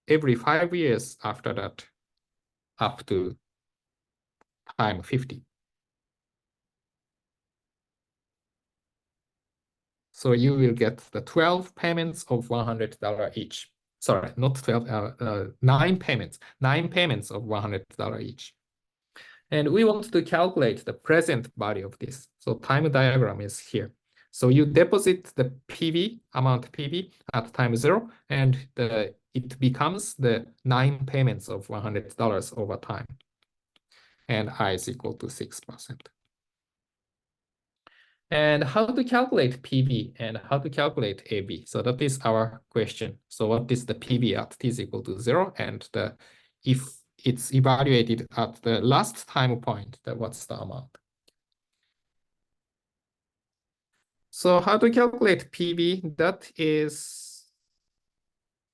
every 5 years after that, up to time 50. So you will get the 12 payments of $100 each. Sorry, not 12, 9 payments. 9 payments of $100 each. And we want to calculate the present value of this. So time diagram is here. So you deposit the PV, amount PV at time 0, and it becomes the 9 payments of $100 over time. And I is equal to 6%. And how to calculate PV and how to calculate AB? So that is our question. So what is the PV at t is equal to 0? And if it's evaluated at the last time point, then what's the amount? So how to calculate PV? That is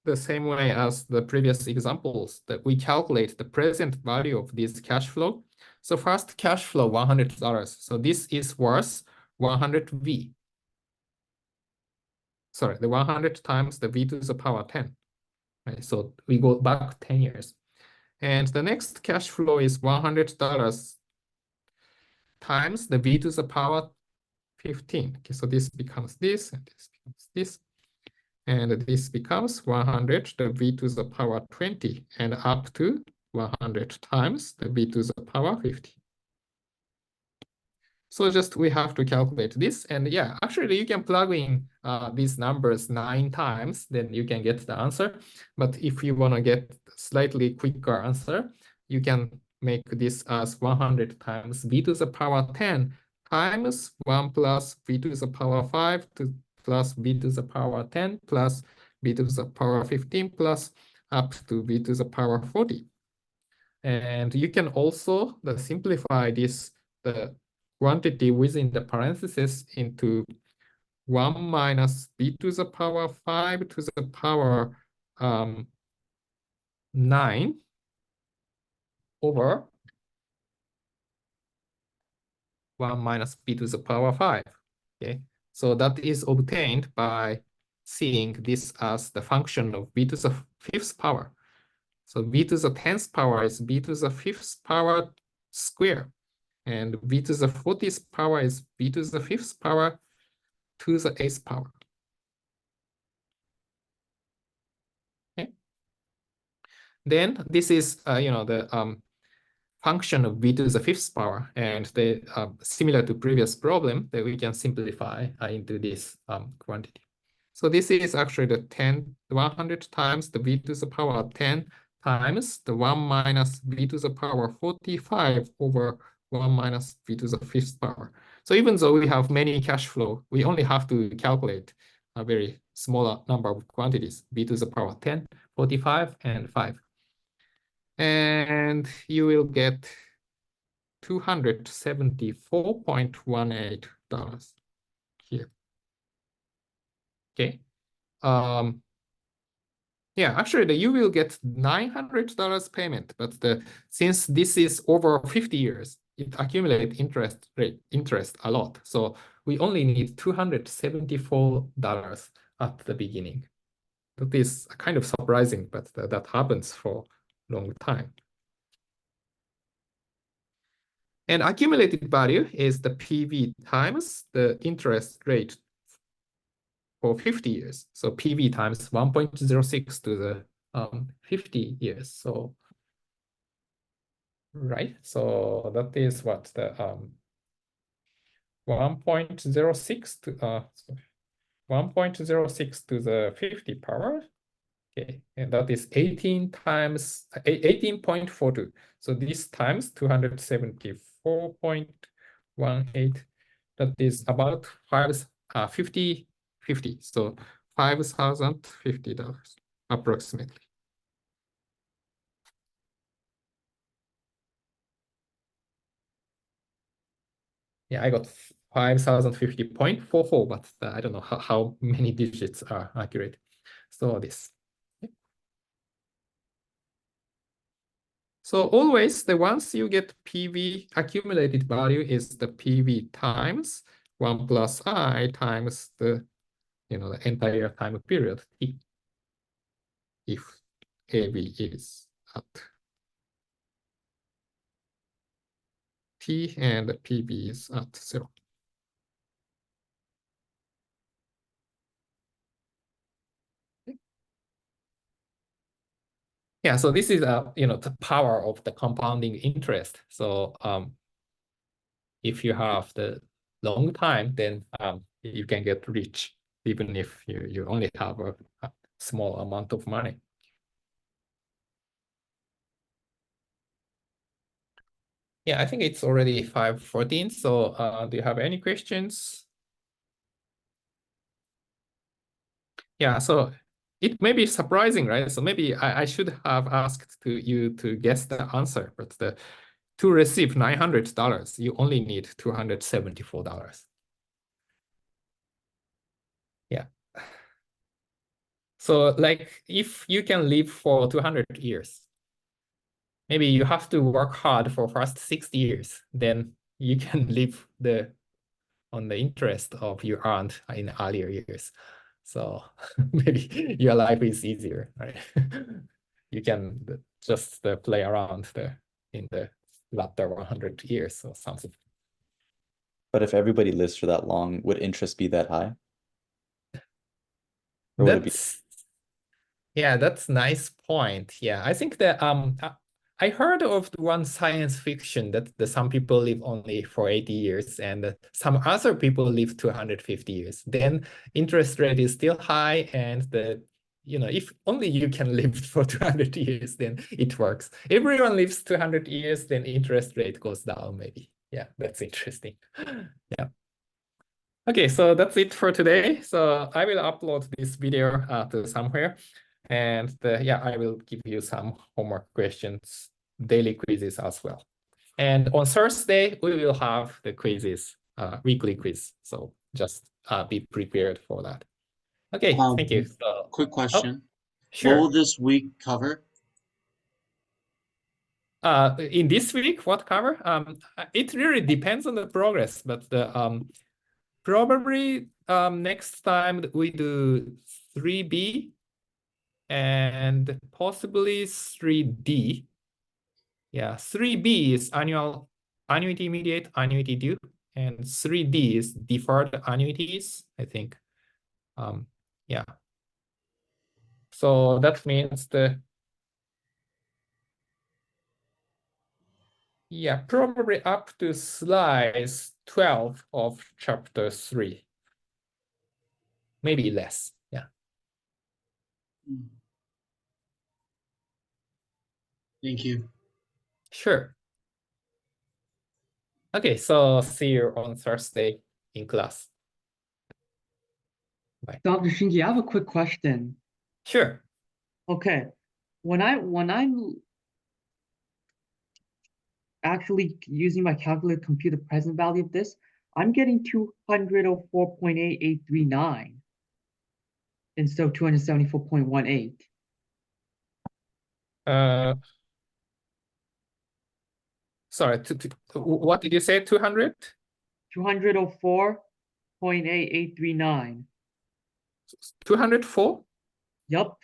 the same way as the previous examples, that we calculate the present value of this cash flow. So first cash flow, $100. So this is worth 100V. Sorry, the 100 times the V to the power 10. Right? So we go back 10 years. And the next cash flow is $100 times the V to the power 15. Okay, so this becomes this, and this becomes this. And this becomes 100, the V to the power 20, and up to 100 times the V to the power 50. So just we have to calculate this. And yeah, actually you can plug in these numbers 9 times, then you can get the answer. But if you want to get slightly quicker answer, you can make this as 100 times V to the power 10 times 1 plus V to the power 5 plus V to the power 10 plus V to the power 15 plus up to V to the power 40. And you can also simplify the quantity within the parentheses into 1 minus b to the power 5 to the power 9 over 1 minus b to the power 5. Okay, so that is obtained by seeing this as the function of b to the 5th power. So b to the 10th power is b to the 5th power square, and b to the 40th power is b to the 5th power to the 8th power. Okay. Then this is the function of b to the 5th power, and the similar to previous problem that we can simplify into this quantity. So this is actually the 100 times the b to the power 10 times the 1 minus b to the power 45 over 1 minus b to the 5th power. So even though we have many cash flow, we only have to calculate a very small number of quantities, b to the power 10, 45, and 5. And you will get $274.18 here. Okay. Yeah, actually, you will get $900 payment, but since this is over 50 years, it accumulates interest a lot. So we only need $274 at the beginning. That is kind of surprising, but that happens for a long time. And accumulated value is the PV times the interest rate for 50 years. So PV times 1.06 to the 50 years. So, right. So that is what the 1.06 to 1.06 to the 50 power. Okay, and that is 18.42. So this times 274.18. That is about 50. So $5,050 approximately. Yeah, I got 5,050.44, but I don't know how many digits are accurate. So this. So always the once you get PV accumulated value is the PV times 1 plus I times the the entire time period T, if AB is at T and PV is at 0. Yeah, so this is the power of the compounding interest. So if you have the long time, then you can get rich even if you only have a small amount of money. Yeah, I think it's already 5:14. So do you have any questions? Yeah, so it may be surprising, right? So maybe I should have asked you to guess the answer, but to receive $900, you only need $274. Yeah. So like if you can live for 200 years, maybe you have to work hard for first 60 years, then you can live on the interest of you earned in earlier years. So maybe your life is easier, right? You can just play around in the latter 100 years or something. But if everybody lives for that long, would interest be that high? Or would it be? Yeah, that's a nice point. Yeah, I think that I heard of one science fiction that some people live only for 80 years and some other people live 250 years. Then interest rate is still high, and if only you can live for 200 years, then it works. Everyone lives 200 years, then interest rate goes down maybe. Yeah, that's interesting. Yeah. Okay, so that's it for today. So I will upload this video to somewhere. And yeah, I will give you some homework questions daily quizzes as well. And on Thursday, we will have the quizzes, weekly quiz. So just be prepared for that. Okay, thank you. So, Quick question. sure. What will this week cover? In this week, what cover? It really depends on the progress, but probably next time we do 3B and possibly 3D. Yeah, 3B is annual annuity immediate, annuity due, and 3D is deferred annuities, I think. Yeah. So that means probably up to slice 12 of chapter 3. Maybe less. Yeah. Thank you. Sure. Okay, so see you on Thursday in class. Bye. Dr. Shinji, I have a quick question. Sure. Okay, when I'm actually using my calculator to compute the present value of this, I'm getting 204.8839 instead of 274.18. Sorry, what did you say? 200? 204.8839. 204? Yup.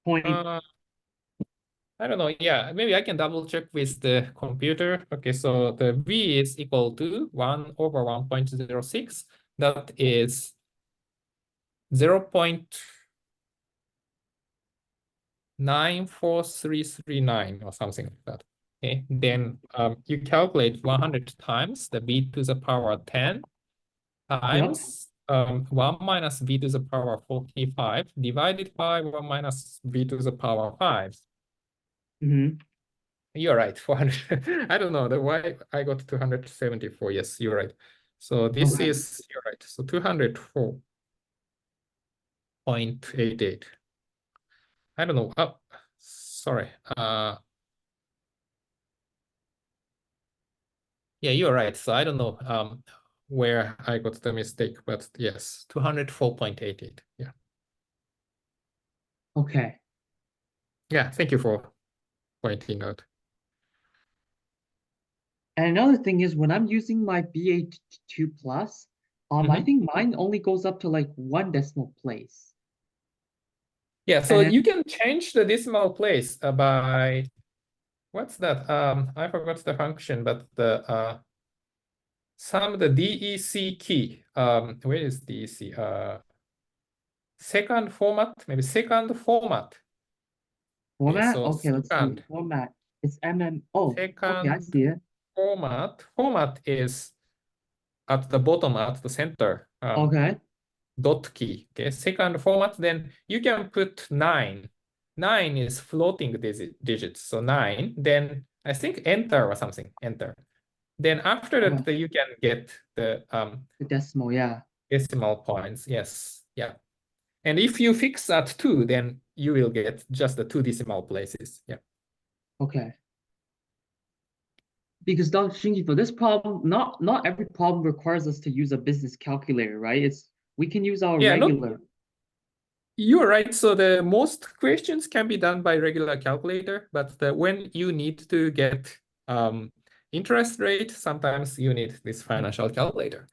I don't know. Yeah, maybe I can double check with the computer. Okay, so the V is equal to 1 over 1.06. That is 0.94339 or something like that. Okay, then you calculate 100 times the b to the power 10 times 1 minus b to the power 45 divided by 1 minus b to the power 5. You're right, 400. I don't know why I got 274. Yes, you're right. So this is, you're right. So 204.88. I don't know. Oh, sorry. Yeah, you're right. So I don't know where I got the mistake, but yes, 204.88. Yeah. Okay. Yeah, thank you for pointing out. And another thing is when I'm using my BA2 plus, I think mine only goes up to like 1 decimal place. Yeah, so you can change the decimal place by what's that? I forgot the function, but the sum the DEC key. Where is DEC? Second format, maybe second format. Format? So Okay, let's see. Format. It's MMO. Okay, I see it. Format is at the bottom, at the center. Okay. Dot key. Okay, second format, then you can put 9. 9 is floating digits, so 9. Then I think enter or something. Enter. Then after that, you can get the decimal, yeah. Decimal points. Yes. Yeah. And if you fix at 2, then you will get just the 2 decimal places. Yeah. Okay. Because Dr. Shinji, for this problem, not every problem requires us to use a business calculator, right? We can use our regular. You're right. So the most questions can be done by regular calculator, but when you need to get interest rate, sometimes you need this financial calculator.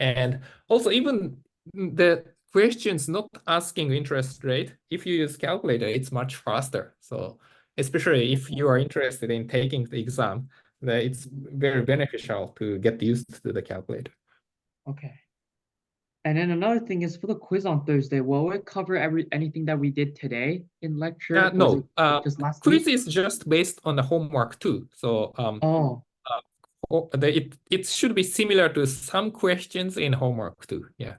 And also even the questions not asking interest rate, if you use calculator, it's much faster. So especially if you are interested in taking the exam, it's very beneficial to get used to the calculator. Okay. And then another thing is for the quiz on Thursday, will it cover anything that we did today in lecture? No, just last quiz week? is just based on the homework too. So it should be similar to some questions in homework too. Yeah.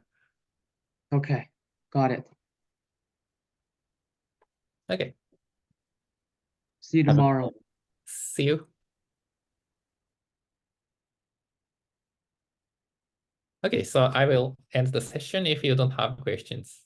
Okay, got it. Okay. See you tomorrow. See you. Okay, so I will end the session if you don't have questions.